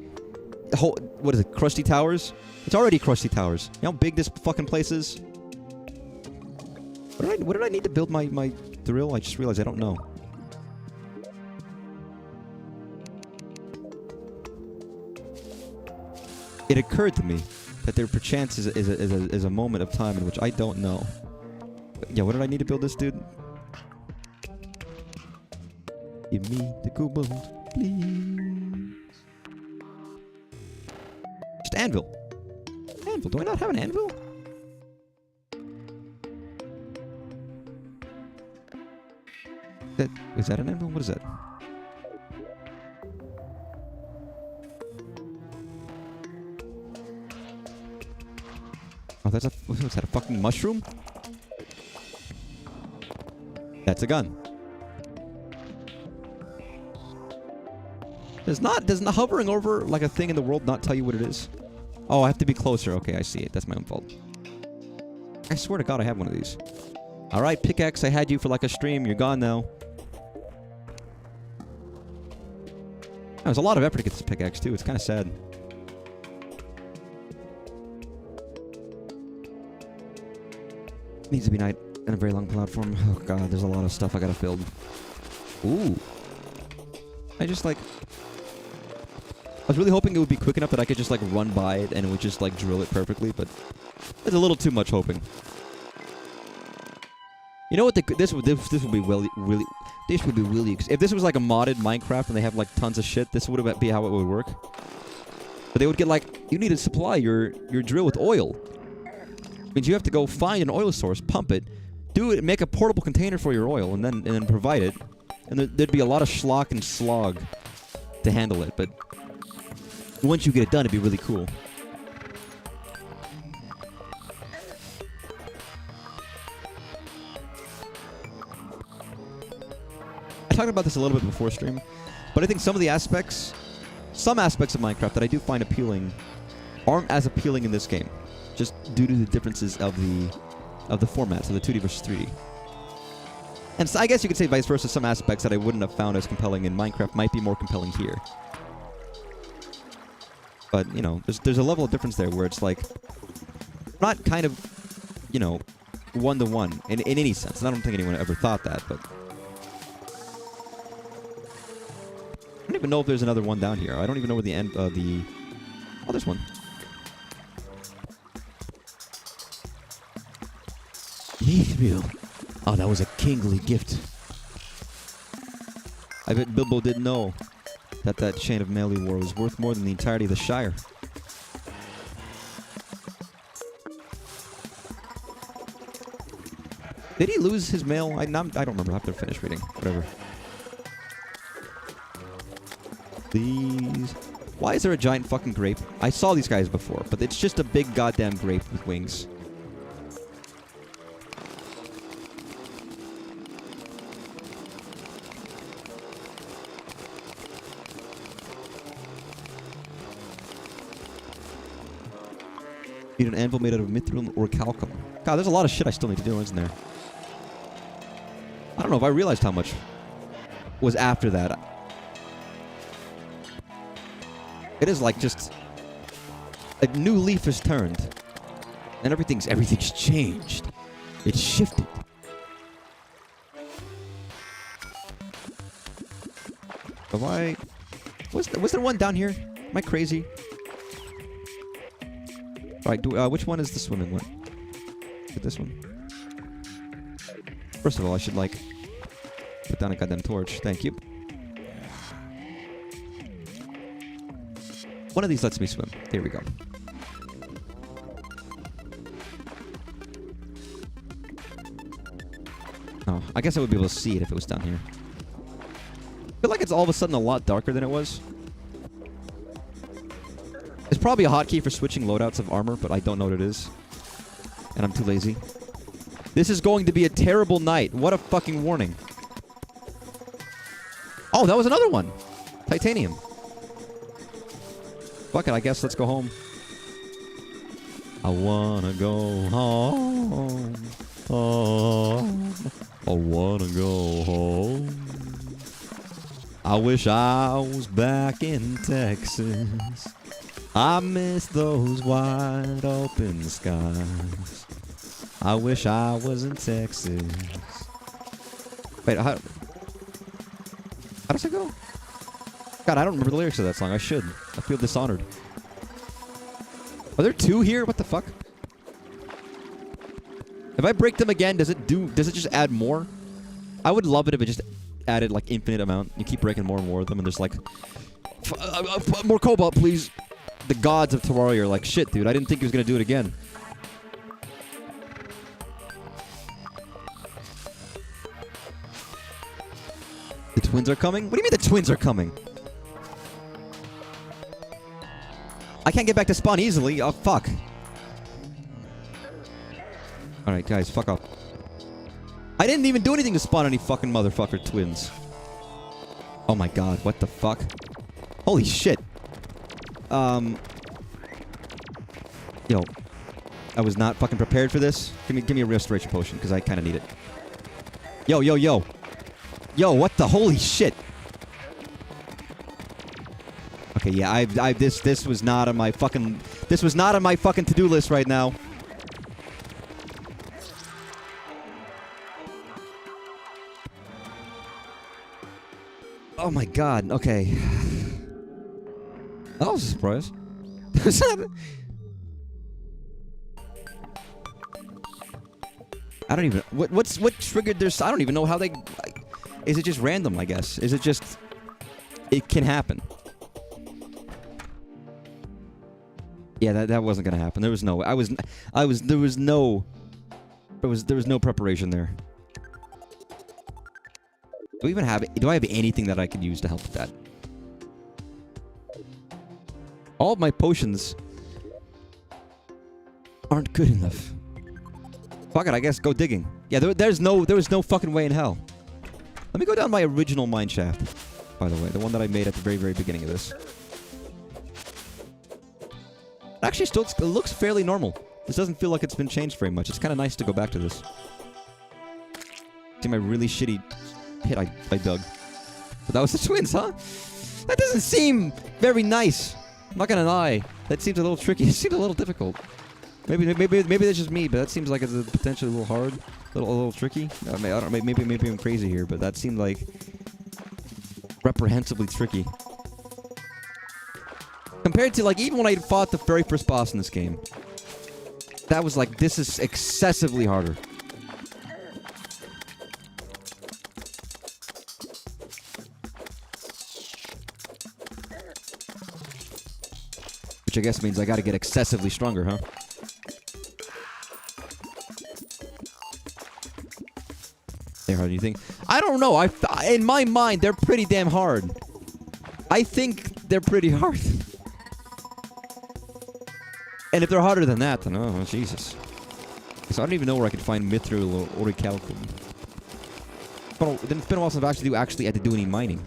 Speaker 1: What is it? Crusty Towers? It's already Crusty Towers. You know how big this fucking place is? What did I need to build my drill? I just realized I don't know. It occurred to me that there perchance is a moment of time in which I don't know. But yeah, what did I need to build this, dude? Give me the cobalt, please. Just anvil. Anvil. Do I not have an anvil? Is that an anvil? What is that? Oh, what's that, a fucking mushroom? That's a gun. Does not hovering over like a thing in the world not tell you what it is? Oh, I have to be closer. Okay, I see it. That's my own fault. I swear to God, I have one of these. Alright, pickaxe, I had you for like a stream. You're gone now. There's a lot of effort to get this pickaxe, too. It's kind of sad. Needs to be night and a very long platform. Oh god, there's a lot of stuff I gotta build. Ooh. I just like... was really hoping it would be quick enough that I could just like run by it and it would just like drill it perfectly, but it's a little too much hoping. You know what? This would be really. This would be really. If this was like a modded Minecraft and they have like tons of shit, this would be how it would work. But they would get like, you need to supply your drill with oil. Means you have to go find an oil source, pump it, do it, make a portable container for your oil, and then provide it. And there'd be a lot of schlock and slog to handle it. But once you get it done, it'd be really cool. I talked about this a little bit before stream, but I think some aspects of Minecraft that I do find appealing aren't as appealing in this game, just due to the differences of the formats of the 2D versus 3D. And so I guess you could say vice versa. Some aspects that I wouldn't have found as compelling in Minecraft might be more compelling here. But you know, there's a level of difference there where it's like not kind of, you know, one-to-one in any sense. And I don't think anyone ever thought that, but. I don't even know if there's another one down here. I don't even know where the end Oh, there's one. Gabriel. Oh, that was a kingly gift. I bet Bilbo didn't know that chain of mail he wore was worth more than the entirety of the Shire. Did he lose his mail? I don't remember. I have to finish reading. Whatever. Please. Why is there a giant fucking grape? I saw these guys before, but it's just a big goddamn grape with wings. Need an anvil made out of mithril or calcum. God, there's a lot of shit I still need to do, isn't there? I don't know if I realized how much was after that. It is like just a new leaf has turned, and everything's changed. It's shifted. Have I? Was there one down here? Am I crazy? All right. Which one is the swimming one? Is it this one? First of all, I should like put down a goddamn torch. Thank you. One of these lets me swim. Here we go. Oh, I guess I would be able to see it if it was down here. I feel like it's all of a sudden a lot darker than it was. It's probably a hotkey for switching loadouts of armor, but I don't know what it is. And I'm too lazy. This is going to be a terrible night. What a fucking warning. Oh, that was another one. Titanium. Fuck it, I guess let's go home. I wanna go home. I wanna go home. I wish I was back in Texas. I miss those wide open skies. I wish I was in Texas. Wait, how does it go? God, I don't remember the lyrics of that song. I should. I feel dishonored. Are there two here? What the fuck? If I break them again, does it just add more? I would love it if it just added like infinite amount. You keep breaking more and more of them, and there's like more cobalt, please. The gods of Terraria are like, shit, dude. I didn't think he was gonna do it again. The twins are coming? What do you mean the twins are coming? I can't get back to spawn easily. Oh, fuck. Alright, guys, fuck off. I didn't even do anything to spawn any fucking motherfucker twins. Oh my god, what the fuck? Holy shit. Yo. I was not fucking prepared for this. Give me a restoration potion, because I kind of need it. Yo. Yo, what the holy shit? Okay, yeah, this was not on my fucking to-do list right now. Oh my god, okay. That was a surprise. I don't even... What triggered their... I don't even know how they... Like, is it just random, I guess? Is it just... It can happen. Yeah, that wasn't gonna happen. There was no... There was no preparation there. Do I have anything that I could use to help with that? All of my potions aren't good enough. Fuck it, I guess go digging. Yeah, there was no fucking way in hell. Let me go down my original mine shaft, by the way, the one that I made at the very, very beginning of this. Actually, still it looks fairly normal. This doesn't feel like it's been changed very much. It's kind of nice to go back to this. See my really shitty pit I dug. But that was the twins, huh? That doesn't seem very nice. I'm not gonna lie. That seems a little tricky. It seems a little difficult. Maybe that's just me, but that seems like it's potentially a little hard, a little tricky. I don't. Maybe I'm crazy here, but that seemed like reprehensibly tricky. Compared to like even when I fought the very first boss in this game, that was like this is excessively harder. Which I guess means I gotta get excessively stronger, huh? They're hard, you think? I don't know. In my mind, they're pretty damn hard. I think they're pretty hard. And if they're harder than that, then oh, Jesus. So I don't even know where I can find mithril or orichalcum. Then it's been a while since I've actually had to do any mining.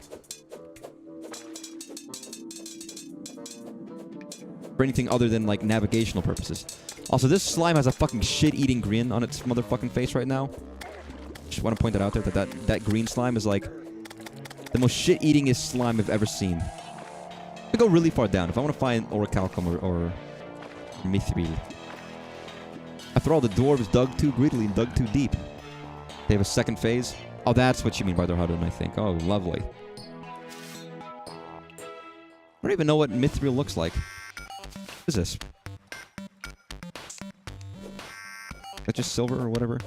Speaker 1: For anything other than, like, navigational purposes. Also, this slime has a fucking shit-eating grin on its motherfucking face right now. Just want to point that out there, that green slime is, like, the most shit-eatingest slime I've ever seen. I go really far down. If I want to find orichalcum or mithril. After all, the dwarves dug too greedily and dug too deep. They have a second phase. Oh, that's what you mean by they're harder than I think. Oh, lovely. I don't even know what mithril looks like. What is this? Is that just silver or whatever?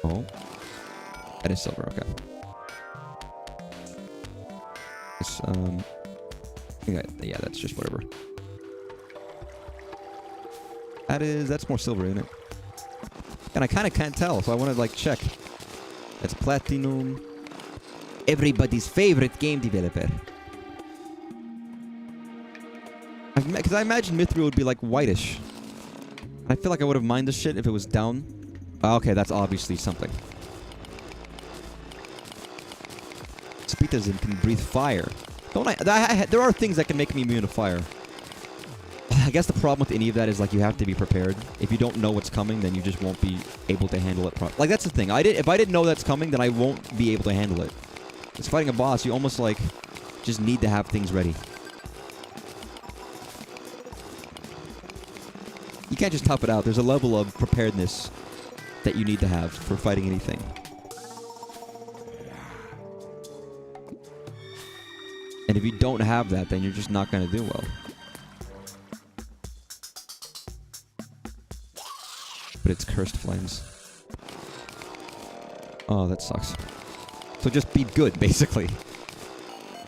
Speaker 1: Oh. That is silver, okay. This, yeah, that's just whatever. That's more silver, isn't it? And I kind of can't tell, so I want to, like, check. That's platinum. Everybody's favorite game developer. Because I imagine mithril would be, like, whitish. I feel like I would have mined this shit if it was down. Oh, okay, that's obviously something. Spitazin can breathe fire. Don't I? There are things that can make me immune to fire. I guess the problem with any of that is, like, you have to be prepared. If you don't know what's coming, then you just won't be able to handle it properly. Like, that's the thing. If I didn't know that's coming, then I won't be able to handle it. It's fighting a boss. You almost, like, just need to have things ready. You can't just tough it out. There's a level of preparedness that you need to have for fighting anything. And if you don't have that, then you're just not going to do well. But it's cursed flames. Oh, that sucks. So just be good, basically.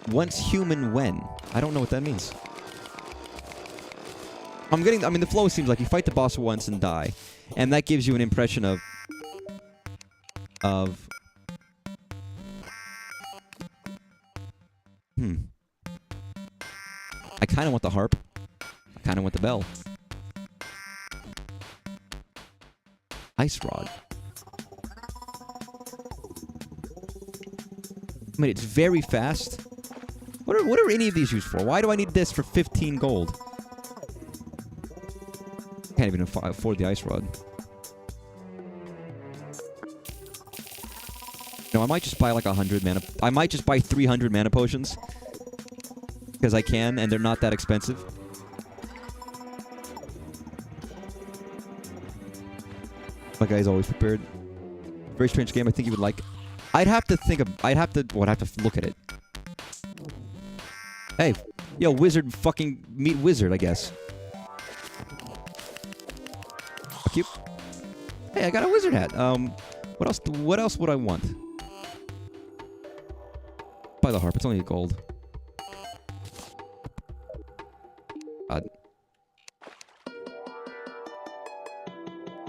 Speaker 1: Once human when? I don't know what that means. I mean, the flow seems like you fight the boss once and die. And that gives you an impression of... I kind of want the harp. I kind of want the bell. Ice rod. I mean, it's very fast. What are any of these used for? Why do I need this for 15 gold? Can't even afford the ice rod. No, I might just buy like 100 mana. I might just buy 300 mana potions. Because I can, and they're not that expensive. My guy's always prepared. Very strange game. I think you would like. I'd have to look at it. Hey, Yo, wizard fucking meet wizard, I guess. Cute. Hey, I got a wizard hat. What else would I want? Buy the harp. It's only gold.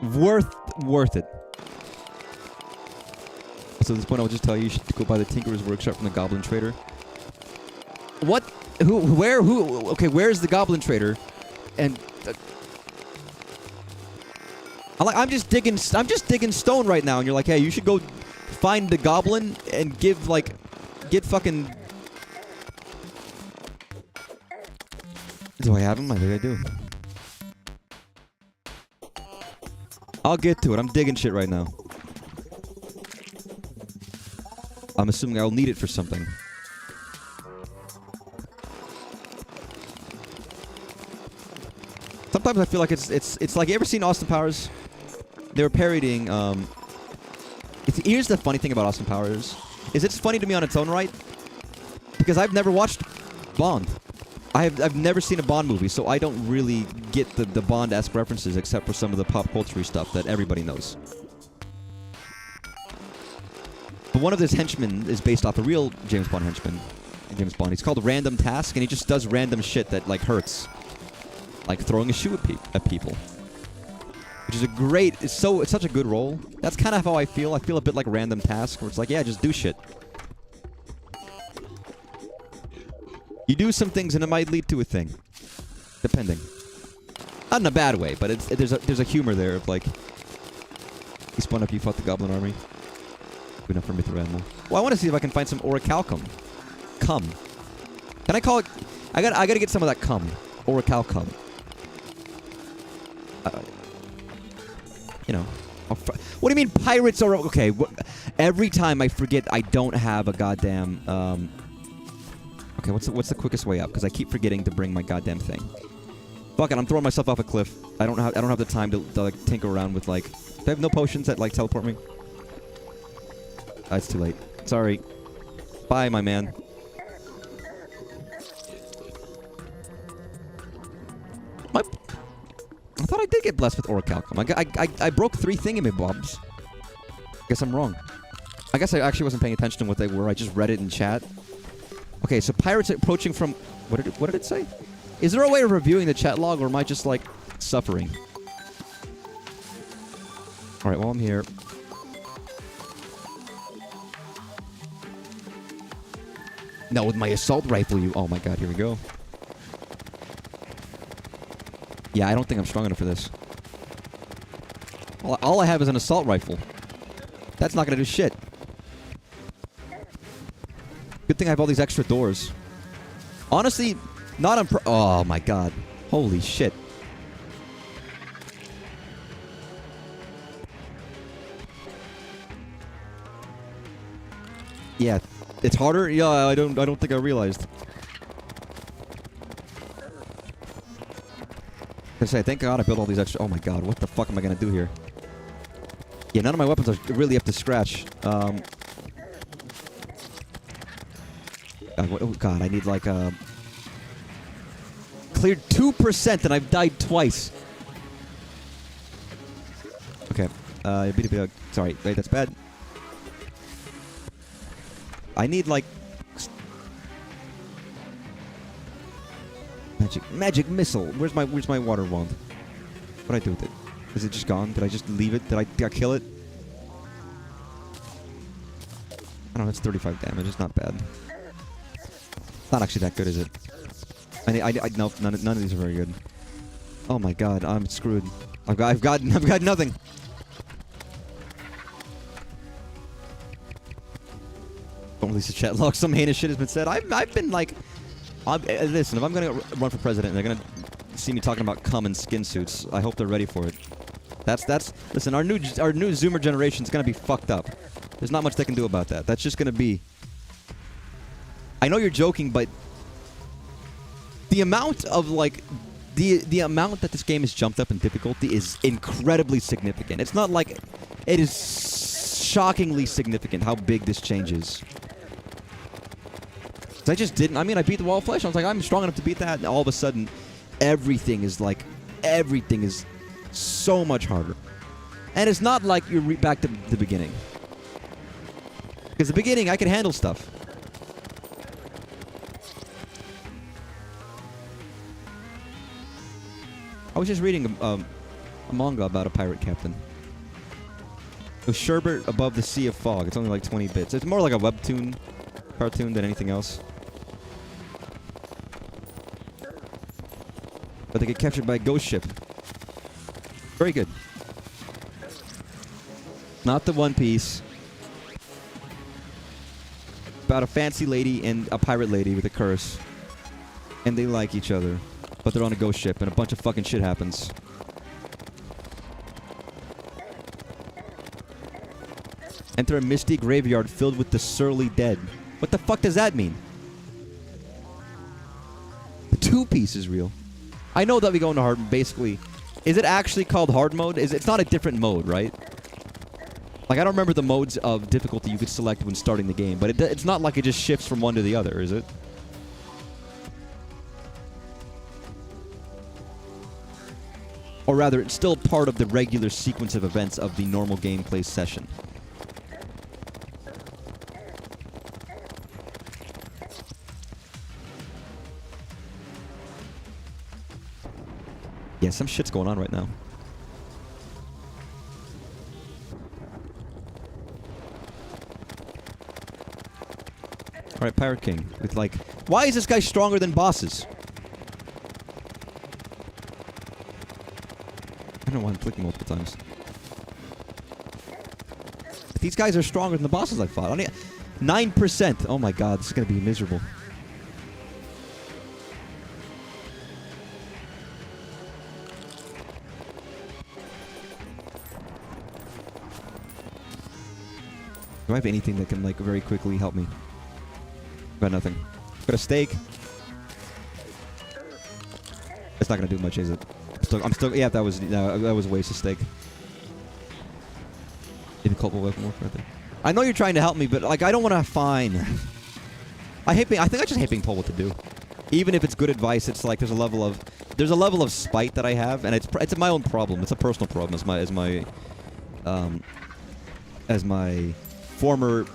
Speaker 1: Worth it. So at this point, I'll just tell you should go buy the Tinkerer's Workshop from the Goblin Trader. What? Who? Where? Who? Okay, where's the Goblin Trader? And I'm just digging stone right now, and you're like, hey, you should go find the Goblin and get fucking. Do I have him? I think I do. I'll get to it. I'm digging shit right now. I'm assuming I'll need it for something. Sometimes I feel like it's like, you ever seen Austin Powers? They were parodying. Here's the funny thing about Austin Powers is it's funny to me on its own right because I've never watched Bond. I've never seen a Bond movie, so I don't really get the Bond-esque references except for some of the pop culture stuff that everybody knows. But one of his henchmen is based off a real James Bond henchman. James Bond. He's called Random Task, and he just does random shit that like hurts, like throwing a shoe at people. Which is it's such a good role. That's kind of how I feel. I feel a bit like Random Task, where it's like, yeah, just do shit. You do some things and it might lead to a thing. Depending. Not in a bad way, but there's a humor there of like, you spun up, you fought the Goblin Army. Good enough for Mithril. Well, I want to see if I can find some orichalcum. Cum. Can I call it? I gotta get some of that cum. Orichalcum. You know. What do you mean pirates are okay? Every time I forget I don't have a goddamn. Okay, what's the quickest way up? Because I keep forgetting to bring my goddamn thing. Fuck it, I'm throwing myself off a cliff. I don't have the time to like tinker around with like. Do I have no potions that like teleport me? It's too late. Sorry. Bye, my man. I thought I did get blessed with orichalcum. I broke 3 thingamabobs. Guess I'm wrong. I guess I actually wasn't paying attention to what they were. I just read it in chat. Okay, so pirates approaching from... What did it say? Is there a way of reviewing the chat log, or am I just, like, suffering? Alright, well, I'm here. No, with my assault rifle, you... Oh my god, here we go. Yeah, I don't think I'm strong enough for this. All I have is an assault rifle. That's not gonna do shit. Good thing I have all these extra doors. Honestly, not oh my god. Holy shit. Yeah, it's harder? Yeah, I don't think I realized. I say, thank God I built all these extra... Oh my god, what the fuck am I gonna do here? Yeah, none of my weapons are really up to scratch. Oh god, I need like a... Cleared 2% and I've died twice. Okay. Sorry, wait, that's bad. I need like... Magic missile. Where's my water wand? What'd I do with it? Is it just gone? Did I just leave it? Did I kill it? I don't know, it's 35 damage. It's not bad. Not actually that good, is it? No, none of these are very good. Oh my god, I'm screwed. I've got nothing. Don't release the chat log. Some heinous shit has been said. I've been like... listen, if I'm gonna run for president, they're gonna see me talking about cum and skin suits. I hope they're ready for it. Listen, our new Zoomer generation's gonna be fucked up. There's not much they can do about that. That's just gonna be... I know you're joking, but the amount of like the amount that this game has jumped up in difficulty is incredibly significant. It's not like it is shockingly significant how big this change is. I just didn't. I mean, I beat the wall of flesh. I was like, I'm strong enough to beat that. And all of a sudden, everything is so much harder. And it's not like you're back to the beginning. Because the beginning, I could handle stuff. I was just reading a manga about a pirate captain. It was Sherbert Above the Sea of Fog. It's only like 20 bits. It's more like a webtoon cartoon than anything else. But they get captured by a ghost ship. Very good. Not the One Piece. About a fancy lady and a pirate lady with a curse. And they like each other. But they're on a ghost ship and a bunch of fucking shit happens. Enter a misty graveyard filled with the surly dead. What the fuck does that mean? The 2-piece is real. I know that we go into hard, basically. Is it actually called hard mode? It's not a different mode, right? Like, I don't remember the modes of difficulty you could select when starting the game, but it's not like it just shifts from one to the other, is it? Or rather, it's still part of the regular sequence of events of the normal gameplay session. Yeah, some shit's going on right now. Alright, Pirate King. With like... Why is this guy stronger than bosses? I don't know why I'm clicking multiple times. But these guys are stronger than the bosses I fought. 9%. Oh my god, this is going to be miserable. Do I have anything that can, like, very quickly help me? Got nothing. Got a steak. It's not gonna do much, is it? I'm still. Yeah, that was a waste of steak. Maybe culpable weapon more right there. I know you're trying to help me, but like, I don't want to. Fine. I think I just hate being told what to do. Even if it's good advice, it's like there's a level of spite that I have, and it's my own problem. It's a personal problem, as my former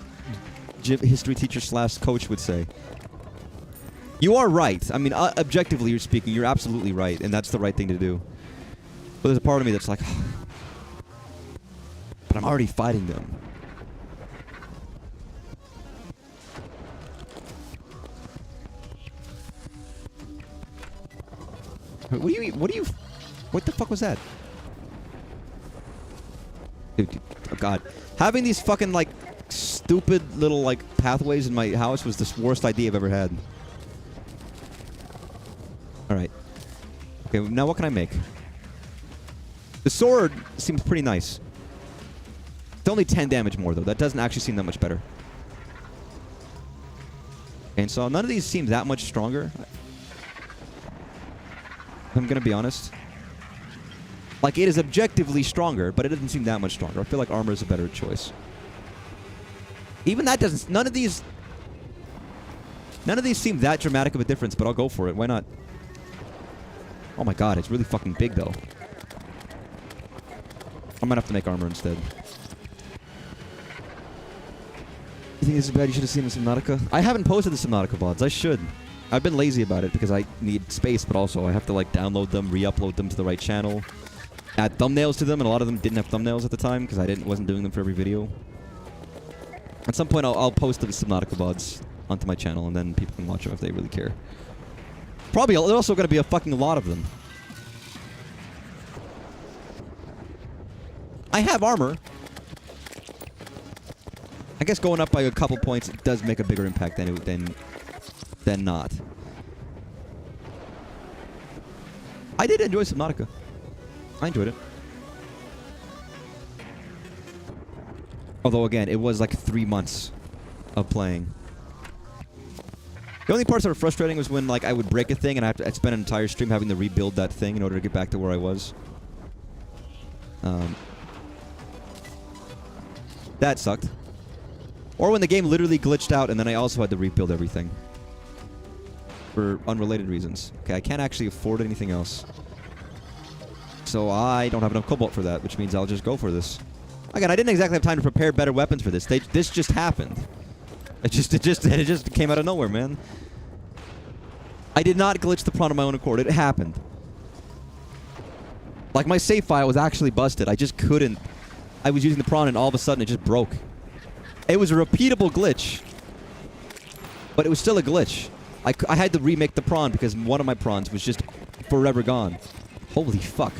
Speaker 1: history teacher / coach would say. You are right. I mean, objectively you're speaking, you're absolutely right, and that's the right thing to do. But there's a part of me that's like, but I'm already fighting them. What the fuck was that? Dude, oh god. Having these fucking, like, stupid little, like, pathways in my house was the worst idea I've ever had. Alright. Okay, now what can I make? The sword seems pretty nice. It's only 10 damage more, though. That doesn't actually seem that much better. And so none of these seem that much stronger. I'm gonna be honest. Like, it is objectively stronger, but it doesn't seem that much stronger. I feel like armor is a better choice. Even that doesn't... None of these seem that dramatic of a difference, but I'll go for it. Why not? Oh my god, it's really fucking big, though. I might have to make armor instead. You think this is bad? You should have seen the Subnautica? I haven't posted the Subnautica VODs. I should. I've been lazy about it because I need space, but also I have to, like, download them, re-upload them to the right channel, add thumbnails to them, and a lot of them didn't have thumbnails at the time because I wasn't doing them for every video. At some point, I'll post the Subnautica VODs onto my channel, and then people can watch them if they really care. Probably, there's also going to be a fucking lot of them. I have armor. I guess going up by a couple points does make a bigger impact than not. I did enjoy Subnautica. I enjoyed it. Although, again, it was like 3 months of playing. The only parts that were frustrating was when, like, I would break a thing and I'd spend an entire stream having to rebuild that thing in order to get back to where I was. That sucked. Or when the game literally glitched out and then I also had to rebuild everything. For unrelated reasons. Okay, I can't actually afford anything else. So I don't have enough cobalt for that, which means I'll just go for this. Again, I didn't exactly have time to prepare better weapons for this. This just happened. It just came out of nowhere, man. I did not glitch the prawn on my own accord. It happened. Like, my save file was actually busted. I just couldn't. I was using the prawn and all of a sudden it just broke. It was a repeatable glitch. But it was still a glitch. I had to remake the prawn because one of my prawns was just forever gone. Holy fuck.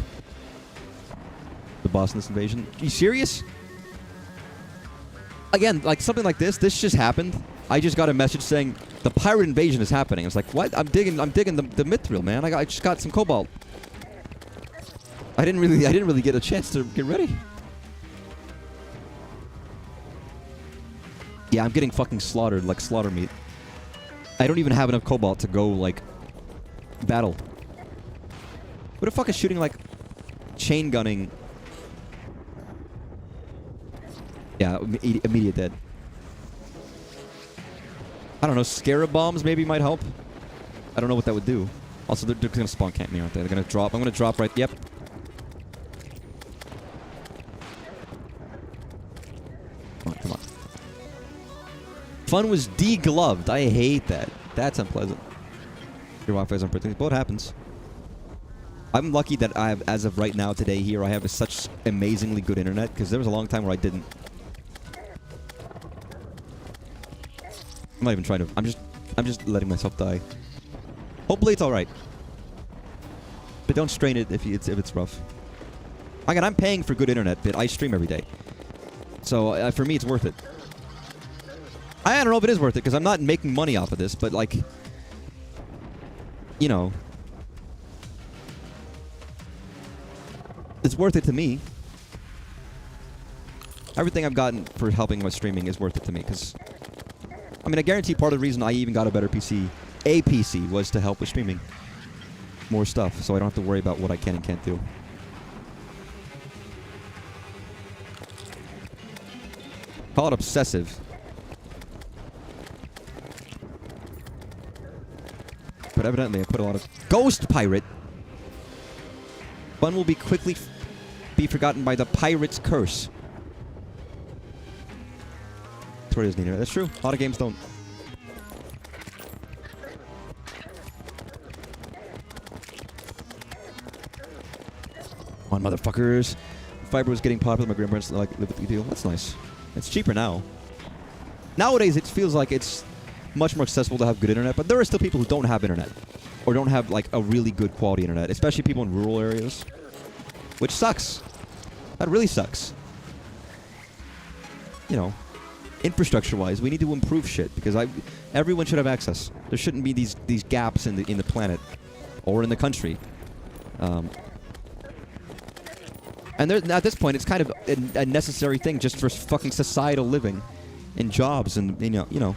Speaker 1: The boss in this invasion. Are you serious? Again, like something like this just happened. I just got a message saying the pirate invasion is happening. I was like, what? I'm digging the mithril, man. I just got some cobalt. I didn't really get a chance to get ready. Yeah, I'm getting fucking slaughtered like slaughter meat. I don't even have enough cobalt to go, like, battle. Who the fuck is shooting, like, chain gunning? Yeah, immediate dead. I don't know, scarab bombs maybe might help. I don't know what that would do. Also, they're gonna spawn camp me, aren't they? They're gonna drop. I'm gonna drop right. Yep. Come on. Fun was degloved. I hate that. That's unpleasant. Your Wi-Fi is unpredictable. But it happens. I'm lucky that I have, as of right now, today here, I have such amazingly good internet, because there was a long time where I didn't. I'm not even trying to. I'm just letting myself die. Hopefully it's all right. But don't strain it if it's rough. Again, I'm paying for good internet, but I stream every day. So for me, it's worth it. I don't know if it is worth it, because I'm not making money off of this, but, like, you know, it's worth it to me. Everything I've gotten for helping with streaming is worth it to me, because, I mean, I guarantee part of the reason I even got a better PC, was to help with streaming more stuff, so I don't have to worry about what I can and can't do. Call it obsessive. But evidently I put a lot of... Ghost Pirate! Fun will be quickly be forgotten by the pirate's curse. Tutorials needed. That's true. A lot of games don't. Come on, motherfuckers. Fiber was getting popular. My grandparents like live with the deal. That's nice. It's cheaper now. Nowadays, it feels like it's much more accessible to have good internet, but there are still people who don't have internet or don't have, like, a really good quality internet, especially people in rural areas, which sucks. That really sucks. You know, infrastructure-wise, we need to improve shit because everyone should have access. There shouldn't be these gaps in the planet or in the country. And at this point, it's kind of a necessary thing just for fucking societal living and jobs and, you know.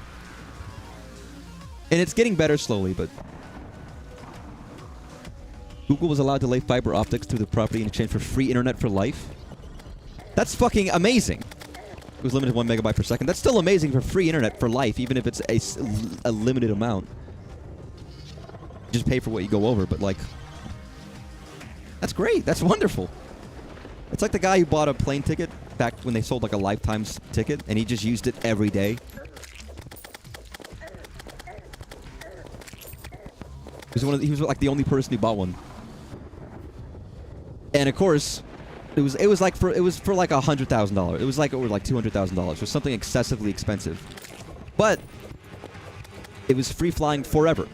Speaker 1: And it's getting better slowly, but Google was allowed to lay fiber optics through the property in exchange for free internet for life. That's fucking amazing. It was limited to 1 megabyte per second. That's still amazing for free internet for life, even if it's a limited amount. You just pay for what you go over, but, like, that's great. That's wonderful. It's like the guy who bought a plane ticket back when they sold, like, a lifetime ticket, and he just used it every day. He was like the only person who bought one. And of course, it was for like $100,000. It was like over like $200,000. It was something excessively expensive. But it was free flying forever.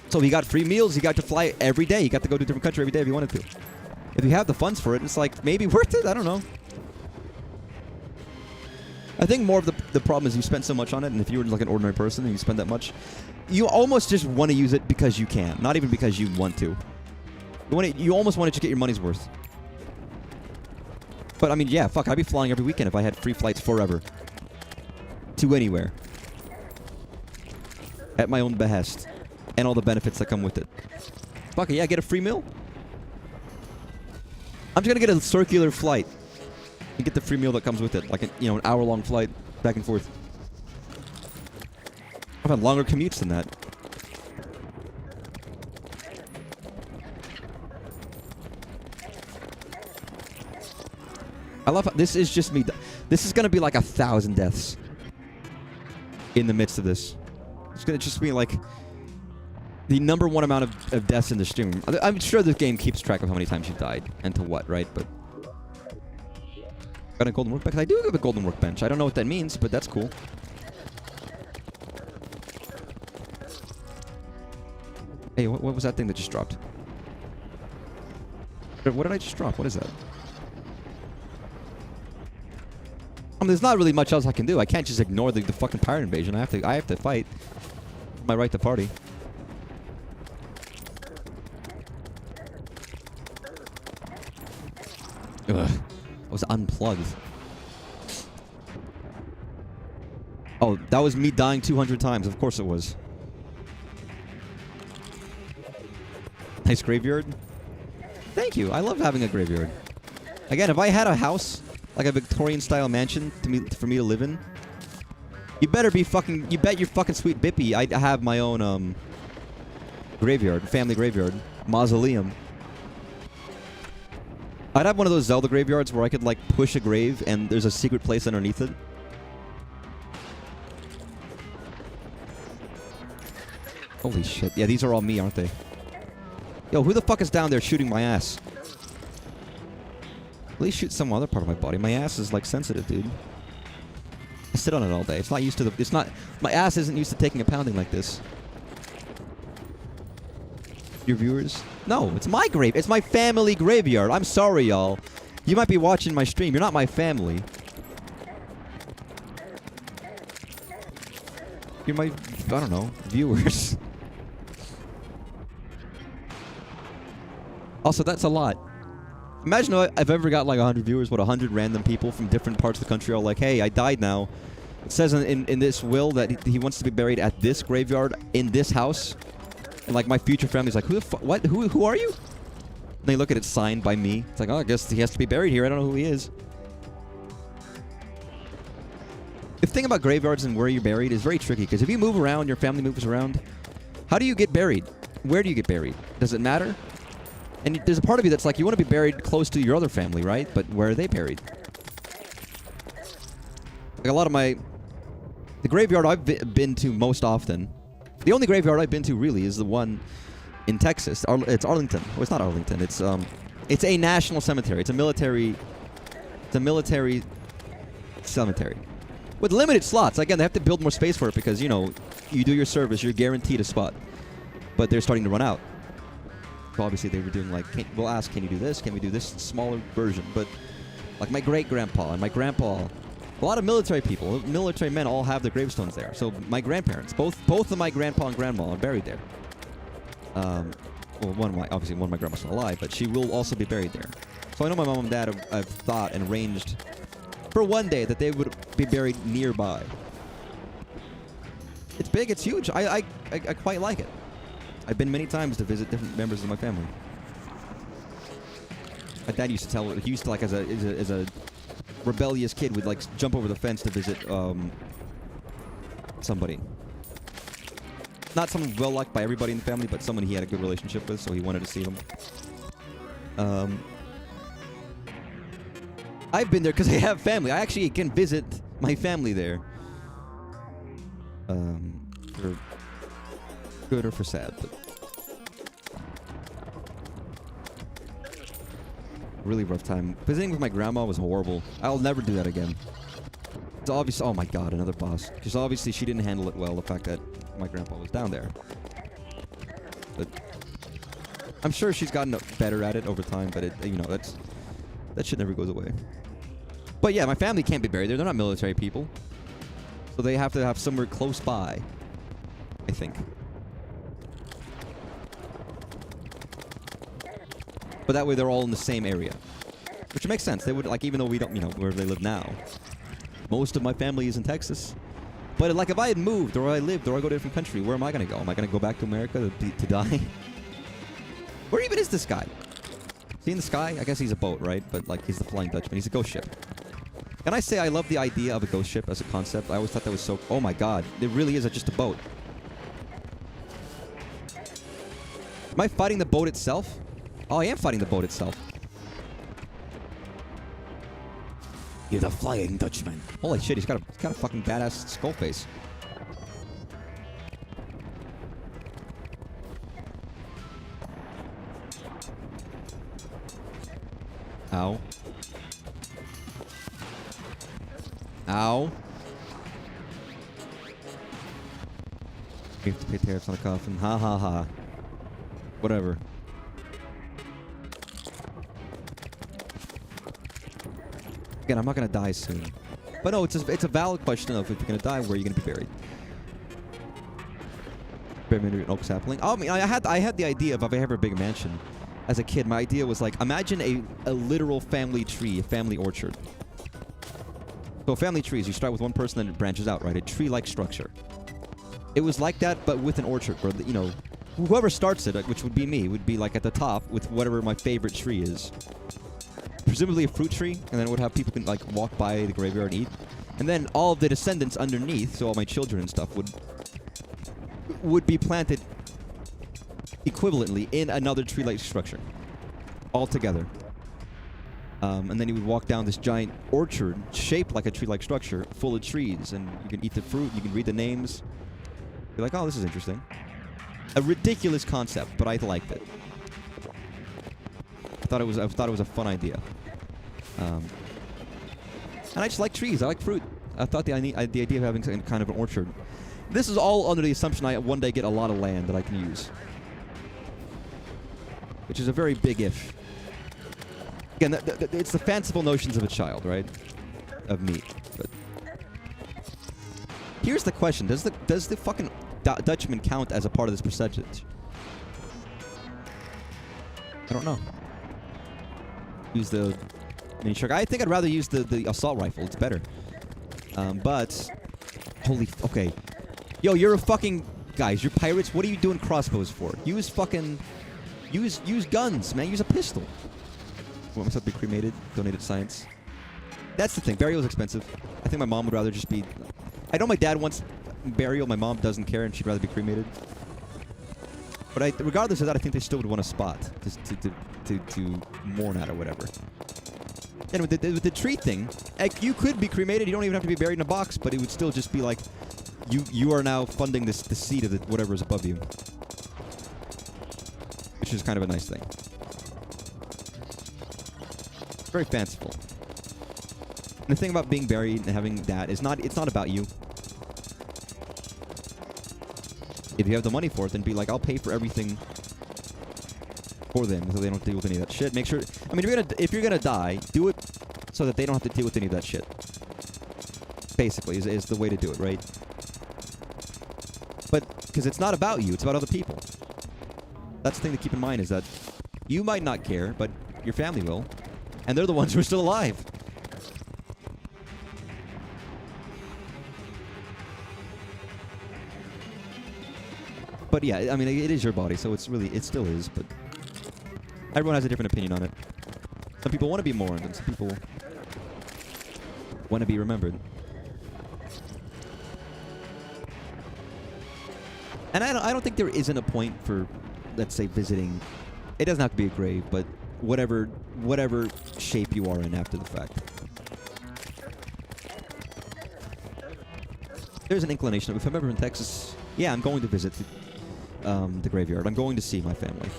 Speaker 1: So he got free meals, he got to fly every day. He got to go to a different country every day if he wanted to. If you have the funds for it, it's like maybe worth it, I don't know. I think more of the problem is you spend so much on it, and if you were like an ordinary person and you spend that much, you almost just want to use it because you can, not even because you want to. You almost want to just get your money's worth. But I mean, yeah, fuck, I'd be flying every weekend if I had free flights forever. To anywhere. At my own behest. And all the benefits that come with it. Fuck it, yeah, get a free meal. I'm just gonna get a circular flight. And get the free meal that comes with it. Like, an hour-long flight back and forth. I've had longer commutes than that. I love how this is just me. This is gonna be like 1,000 deaths in the midst of this. It's gonna just be like the #1 amount of deaths in the stream. I'm sure this game keeps track of how many times you've died and to what, right? But got a golden workbench. I do have a golden workbench. I don't know what that means, but that's cool. Hey, what was that thing that just dropped? What did I just drop? What is that? I mean, there's not really much else I can do. I can't just ignore the fucking pirate invasion. I have to fight. My right to party. Ugh. I was unplugged. Oh, that was me dying 200 times. Of course it was. Nice graveyard. Thank you. I love having a graveyard. Again, if I had a house, like a Victorian-style mansion for me to live in, you bet your fucking sweet bippy I have my own graveyard, family graveyard, mausoleum. I'd have one of those Zelda graveyards where I could like push a grave and there's a secret place underneath it. Holy shit. Yeah, these are all me, aren't they? Yo, who the fuck is down there shooting my ass? At least shoot some other part of my body. My ass is like sensitive, dude. I sit on it all day. It's not used to the... It's not... My ass isn't used to taking a pounding like this. Your viewers? No, it's my grave. It's my family graveyard. I'm sorry, y'all. You might be watching my stream. You're not my family. You're my... I don't know. Viewers. Also, that's a lot. Imagine if I've ever got like 100 viewers, 100 random people from different parts of the country are like, hey, I died now. It says in this will that he wants to be buried at this graveyard in this house. And like my future family's like, who the fuck? What? Who are you? And they look at it signed by me. It's like, oh, I guess he has to be buried here. I don't know who he is. The thing about graveyards and where you're buried is very tricky, because if you move around, your family moves around, how do you get buried? Where do you get buried? Does it matter? And there's a part of you that's like, you want to be buried close to your other family, right? But where are they buried? Like a lot of the graveyard I've been to most often, the only graveyard I've been to really is the one in Texas. It's Arlington. Well, it's not Arlington. It's a national cemetery. It's a military cemetery with limited slots. Again, they have to build more space for it because, you know, you do your service, you're guaranteed a spot. But they're starting to run out. So obviously they were doing like, we'll ask, can you do this? Can we do this smaller version? But like my great-grandpa and my grandpa, a lot of military people, military men all have their gravestones there. So my grandparents, both of my grandpa and grandma are buried there. Well, obviously one of my grandma's still alive, but she will also be buried there. So I know my mom and dad have thought and arranged for one day that they would be buried nearby. It's big, it's huge. I quite like it. I've been many times to visit different members of my family. My dad used to tell, he used to like as a rebellious kid would like jump over the fence to visit somebody. Not someone well liked by everybody in the family, but someone he had a good relationship with, so he wanted to see them. I've been there because I have family. I actually can visit my family there. For good or for sad, but really rough time. Visiting with my grandma was horrible. I'll never do that again. It's obvious. Oh my god, another boss. Because obviously she didn't handle it well. The fact that my grandpa was down there. But I'm sure she's gotten better at it over time. But that shit never goes away. But yeah, my family can't be buried there. They're not military people, so they have to have somewhere close by, I think. But that way they're all in the same area. Which makes sense. They would, like, even though we don't, where they live now. Most of my family is in Texas. But, like, if I had moved, or I lived, or I go to a different country, where am I going to go? Am I going to go back to America to die? Where even is this guy? Is he in the sky? I guess he's a boat, right? But, like, he's the Flying Dutchman. He's a ghost ship. Can I say I love the idea of a ghost ship as a concept? I always thought that was so... Oh, my God. It really is just a boat. Am I fighting the boat itself? Oh, I am fighting the boat itself. You're the Flying Dutchman. Holy shit, he's got a fucking badass skull face. Ow. Ow. We have to pay tariffs on a coffin. Ha ha ha. Whatever. Again, I'm not gonna die soon. But no, it's a valid question of if you're gonna die, where are you gonna be buried? Buried under an oak sapling. Oh, I mean, I had the idea of if I ever a big mansion. As a kid, my idea was like, imagine a literal family tree, a family orchard. So family trees, you start with one person, then it branches out, right? A tree-like structure. It was like that, but with an orchard, where, you know, whoever starts it, which would be me, would be like at the top with whatever my favorite tree is. Presumably a fruit tree, and then it would have people can like walk by the graveyard and eat. And then all of the descendants underneath, so all my children and stuff, would be planted equivalently in another tree-like structure. All together. And then you would walk down this giant orchard shaped like a tree-like structure, full of trees, and you can eat the fruit, you can read the names. You're like, oh, this is interesting. A ridiculous concept, but I liked it. I thought it was a fun idea. And I just like trees. I like fruit. I thought the idea of having kind of an orchard. This is all under the assumption I one day get a lot of land that I can use. Which is a very big if. Again, it's the fanciful notions of a child, right? Of me. But here's the question: does the fucking Dutchman count as a part of this percentage? I don't know. Use the mini truck. I think I'd rather use the assault rifle. It's better. But holy okay, yo, you're a fucking guys. You're pirates. What are you doing crossbows for? Use fucking use guns, man. Use a pistol. Want myself to be cremated? Donated science. That's the thing. Burial is expensive. I think my mom would rather just be. I know my dad wants burial. My mom doesn't care, and she'd rather be cremated. But regardless of that, I think they still would want a spot to mourn at or whatever. And with the tree thing, like, you could be cremated. You don't even have to be buried in a box, but it would still just be like, you are now funding the seed of whatever is above you, which is kind of a nice thing. Very fanciful. And the thing about being buried and having that is it's not about you. If you have the money for it, then be like, I'll pay for everything for them so they don't deal with any of that shit. Make sure, I mean, if you're gonna die, do it so that they don't have to deal with any of that shit. Basically, is the way to do it, right? But, because it's not about you, it's about other people. That's the thing to keep in mind, is that you might not care, but your family will. And they're the ones who are still alive. But yeah, I mean, it is your body, so it still is, but everyone has a different opinion on it. Some people want to be mourned, and some people want to be remembered. And I don't think there isn't a point for, let's say, visiting. It doesn't have to be a grave, but whatever shape you are in after the fact. There's an inclination. If I'm ever in Texas, yeah, I'm going to visit the graveyard. I'm going to see my family.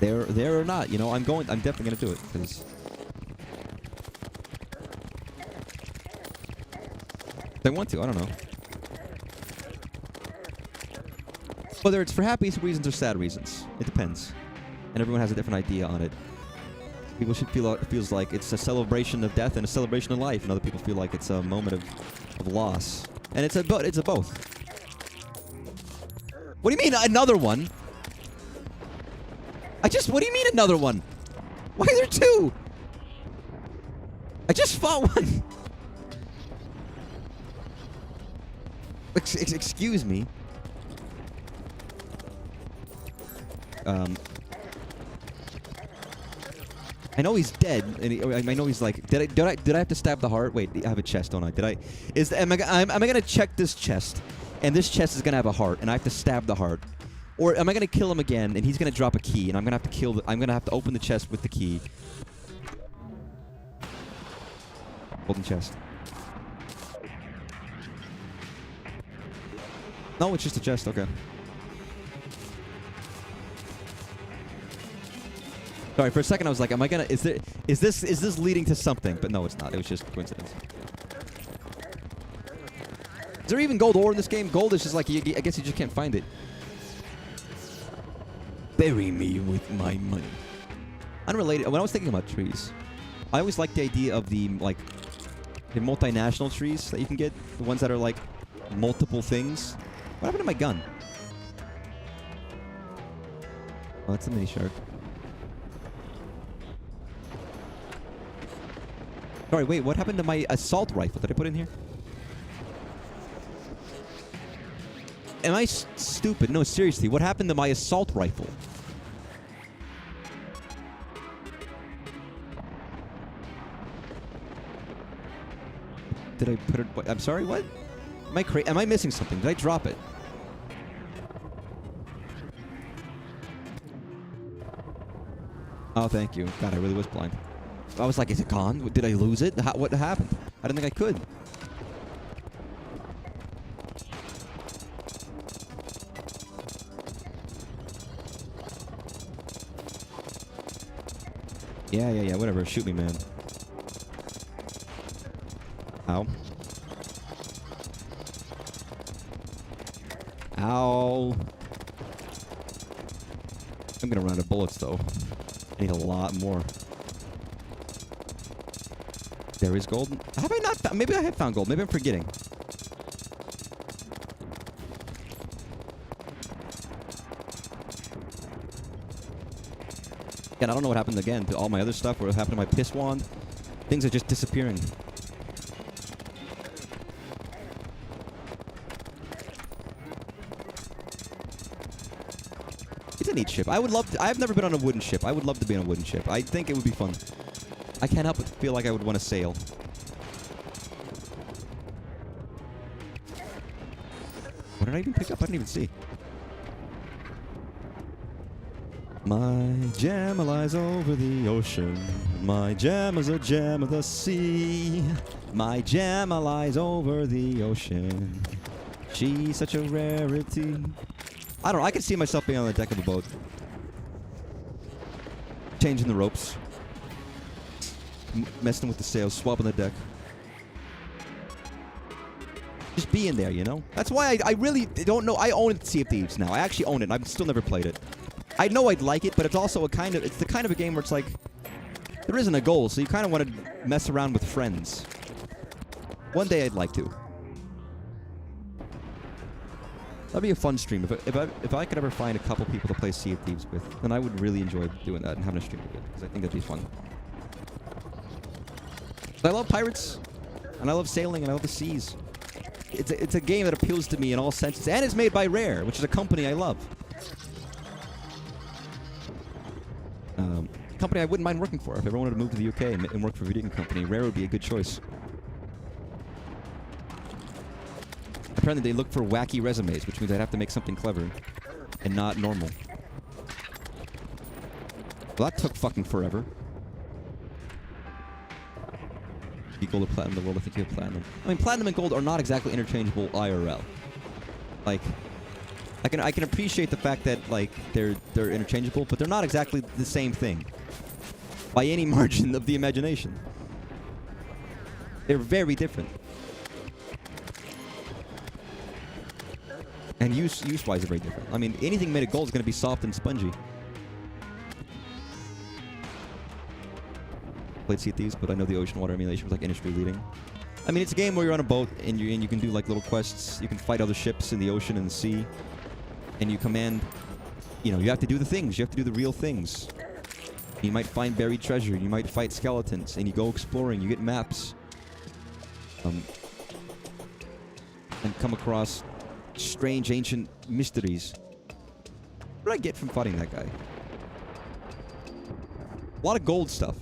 Speaker 1: There or not, you know, I'm definitely going to do it, because I want to. I don't know. Whether it's for happy reasons or sad reasons, it depends, and everyone has a different idea on it. People should feel it feels like it's a celebration of death and a celebration of life, and other people feel like it's a moment of loss, and it's a both. What do you mean another one? What do you mean another one? Why are there two? I just fought one. Excuse me. I know he's dead, and I know he's like. Did I have to stab the heart? Wait, I have a chest, don't I? Am I gonna check this chest? And this chest is gonna have a heart, and I have to stab the heart. Or am I gonna kill him again, and he's gonna drop a key, and I'm gonna have to kill. I'm gonna have to open the chest with the key. Golden chest. No, it's just a chest. Okay. Sorry, for a second I was like, am I gonna? Is this leading to something? But no, it's not. It was just coincidence. Is there even gold ore in this game? Gold is just like, I guess you just can't find it. Bury me with my money. Unrelated. When I was thinking about trees, I always liked the idea of the multinational trees that you can get. The ones that are like multiple things. What happened to my gun? Oh, that's a mini shark. Sorry, wait, what happened to my assault rifle? Did I put it in here? Am I stupid? No, seriously, what happened to my assault rifle? Did I put it... I'm sorry, what? Am I missing something? Did I drop it? Oh, thank you. God, I really was blind. I was like, is it gone? Did I lose it? What happened? I didn't think I could. Yeah, whatever. Shoot me, man. Ow. Ow. I'm gonna run out of bullets, though. I need a lot more. There is gold. Have I not found... Maybe I have found gold. Maybe I'm forgetting. Again, I don't know what happened again to all my other stuff. What happened to my piss wand? Things are just disappearing. It's a neat ship. I would love to... I've never been on a wooden ship. I would love to be on a wooden ship. I think it would be fun. I can't help but feel like I would want to sail. What did I even pick up? I didn't even see. My gem lies over the ocean. My gem is a gem of the sea. My gem lies over the ocean. She's such a rarity. I don't know. I can see myself being on the deck of a boat. Changing the ropes. Messing with the sails, swapping the deck. Just being there, you know? That's why I really don't know. I own Sea of Thieves now. I actually own it. I've still never played it. I know I'd like it, but it's also it's the kind of a game where it's like, there isn't a goal, so you kind of want to mess around with friends. One day I'd like to. That'd be a fun stream. If I could ever find a couple people to play Sea of Thieves with, then I would really enjoy doing that and having a stream of it, because I think that'd be fun. I love pirates, and I love sailing, and I love the seas. It's a game that appeals to me in all senses, and it's made by Rare, which is a company I love. A company I wouldn't mind working for. If I ever wanted to move to the UK and work for a video game company, Rare would be a good choice. Apparently they look for wacky resumes, which means I'd have to make something clever and not normal. Well, that took fucking forever. Gold or platinum in the world, I think you have platinum. I mean, platinum and gold are not exactly interchangeable IRL. Like, I can appreciate the fact that like they're interchangeable, but they're not exactly the same thing by any margin of the imagination. They're very different. And use-wise, they're very different. I mean, anything made of gold is going to be soft and spongy. Played Sea of Thieves, but I know the ocean water emulation was like industry leading. I mean, it's a game where you're on a boat and you can do like little quests. You can fight other ships in the ocean and the sea, and you command. You know, you have to do the things. You have to do the real things. You might find buried treasure. You might fight skeletons, and you go exploring. You get maps, and come across strange ancient mysteries. What did I get from fighting that guy? A lot of gold stuff.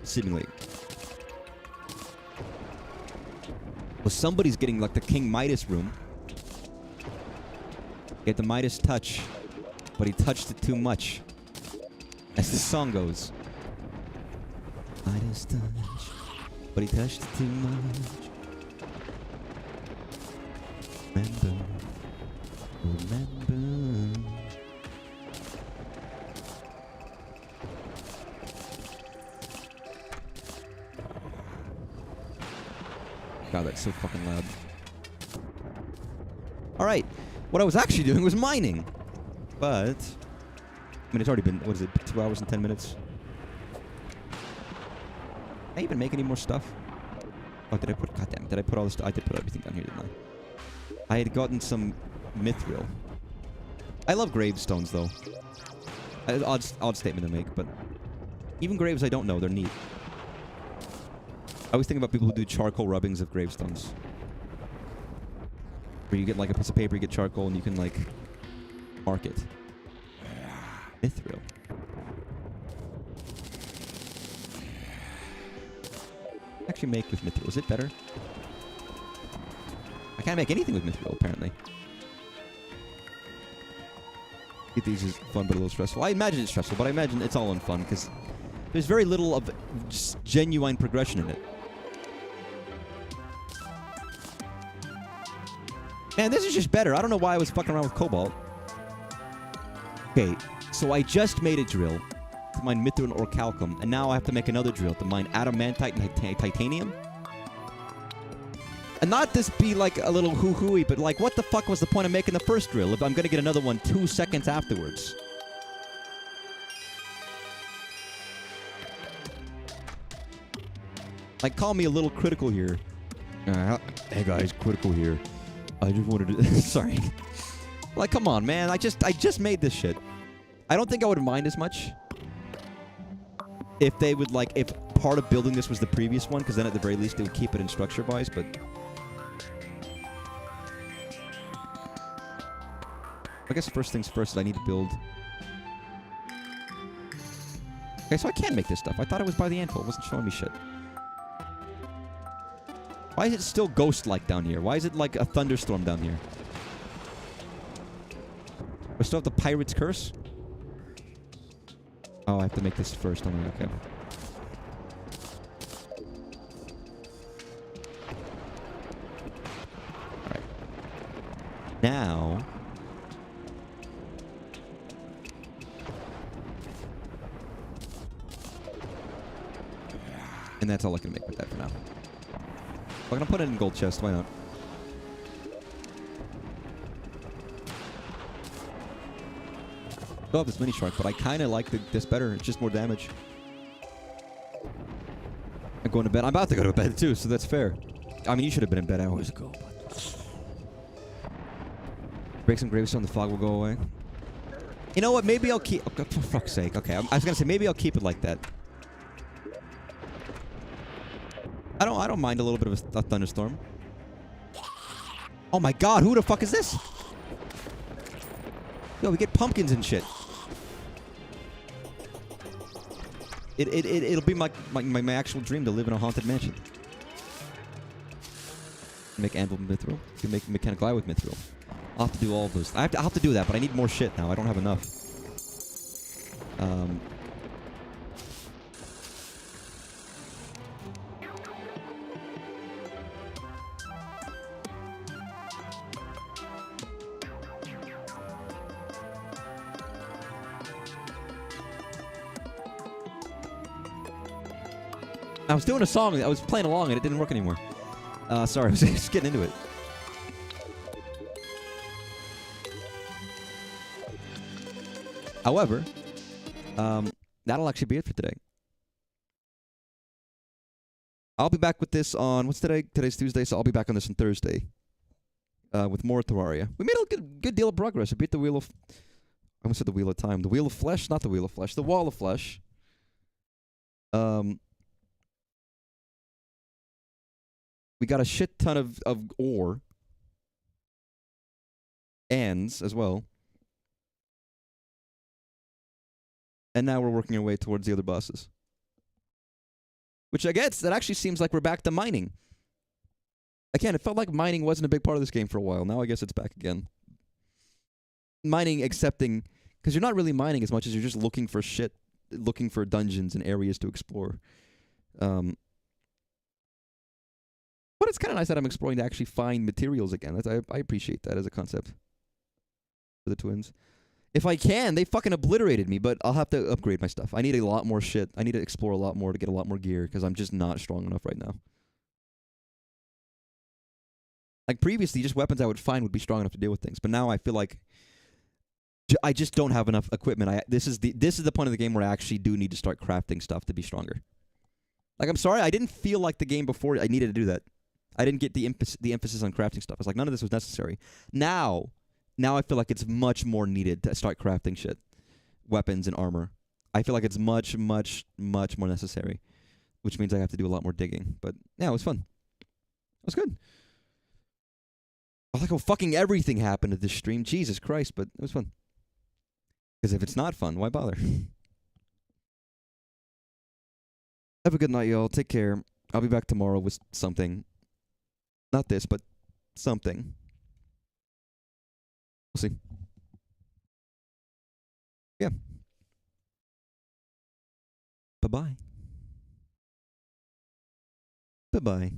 Speaker 1: Seemingly. Well, somebody's getting like the King Midas room. Get the Midas touch. but he touched it too much. As the song goes. I just touched, but he touched it too much. Remember. God, that's so fucking loud. Alright, what I was actually doing was mining. But, I mean, it's already been, what is it, 2 hours and 10 minutes? Did I even make any more stuff? Oh, did I put, goddamn, did I put all this, I did put everything down here, didn't I? I had gotten some mithril. I love gravestones, though. Odd statement to make, but even graves I don't know, they're neat. I always think about people who do charcoal rubbings of gravestones. Where you get like a piece of paper, you get charcoal, and you can like mark it. Mithril. Actually make with mithril. Is it better? I can't make anything with mithril, apparently. Get these is fun, but a little stressful. I imagine it's stressful, but I imagine it's all in fun, because there's very little of just genuine progression in it. Man, this is just better. I don't know why I was fucking around with cobalt. Okay, so I just made a drill to mine mithril or orichalcum, and now I have to make another drill to mine adamantite and titanium? And not this be like a little hoo-hooey, but like, what the fuck was the point of making the first drill if I'm gonna get another one 2 seconds afterwards? Like, call me a little critical here. Hey guys, critical here. I just wanted to... Sorry. Like, come on, man. I just made this shit. I don't think I would mind as much if they would, like, if part of building this was the previous one, because then at the very least they would keep it in structure-wise, but... I guess first things first, I need to build... Okay, so I can make this stuff. I thought it was by the anvil. It wasn't showing me shit. Why is it still ghost-like down here? Why is it like a thunderstorm down here? I still have the pirate's curse? Oh, I have to make this first, don't I? Okay. Alright. Now... And that's all I can make with that for now. I'm gonna put it in gold chest, why not? I love this mini shark, but I kinda like this better. It's just more damage. I'm going to bed. I'm about to go to bed too, so that's fair. I mean, you should have been in bed hours ago, but... Break some gravestone, the fog will go away. You know what? Maybe I'll keep... Oh, for fuck's sake. Okay, I was gonna say, maybe I'll keep it like that. I don't mind a little bit of a thunderstorm. Oh my god, who the fuck is this? Yo, we get pumpkins and shit. It'll be my actual dream to live in a haunted mansion. Make anvil mithril. You can make mechanical eye with mithril. I'll have to do all of those. I'll have to do that, but I need more shit now. I don't have enough. I was doing a song. I was playing along and it didn't work anymore. Sorry, I was just getting into it. However, that'll actually be it for today. I'll be back with this on... What's today? Today's Tuesday, so I'll be back on this on Thursday. With more Terraria. We made a good deal of progress. I beat the Wheel of... I almost said the Wheel of Time. The Wheel of Flesh? Not the Wheel of Flesh. The Wall of Flesh. We got a shit ton of ore. Ands as well. And now we're working our way towards the other bosses. Which I guess, that actually seems like we're back to mining. Again, it felt like mining wasn't a big part of this game for a while. Now I guess it's back again. Mining accepting Because you're not really mining as much as you're just looking for shit, looking for dungeons and areas to explore. But it's kind of nice that I'm exploring to actually find materials again. I appreciate that as a concept for the twins. If I can, they fucking obliterated me, but I'll have to upgrade my stuff. I need a lot more shit. I need to explore a lot more to get a lot more gear, because I'm just not strong enough right now. Like, previously, just weapons I would find would be strong enough to deal with things, but now I feel like I just don't have enough equipment. This is the point of the game where I actually do need to start crafting stuff to be stronger. Like, I'm sorry, I didn't feel like the game before I needed to do that. I didn't get the emphasis on crafting stuff. I was like, none of this was necessary. Now I feel like it's much more needed to start crafting shit. Weapons and armor. I feel like it's much, much, much more necessary. Which means I have to do a lot more digging. But, yeah, it was fun. It was good. I was like, oh, fucking everything happened at this stream. Jesus Christ, but it was fun. Because if it's not fun, why bother? Have a good night, y'all. Take care. I'll be back tomorrow with something. Not this, but something. We'll see. Yeah. Bye-bye. Bye-bye.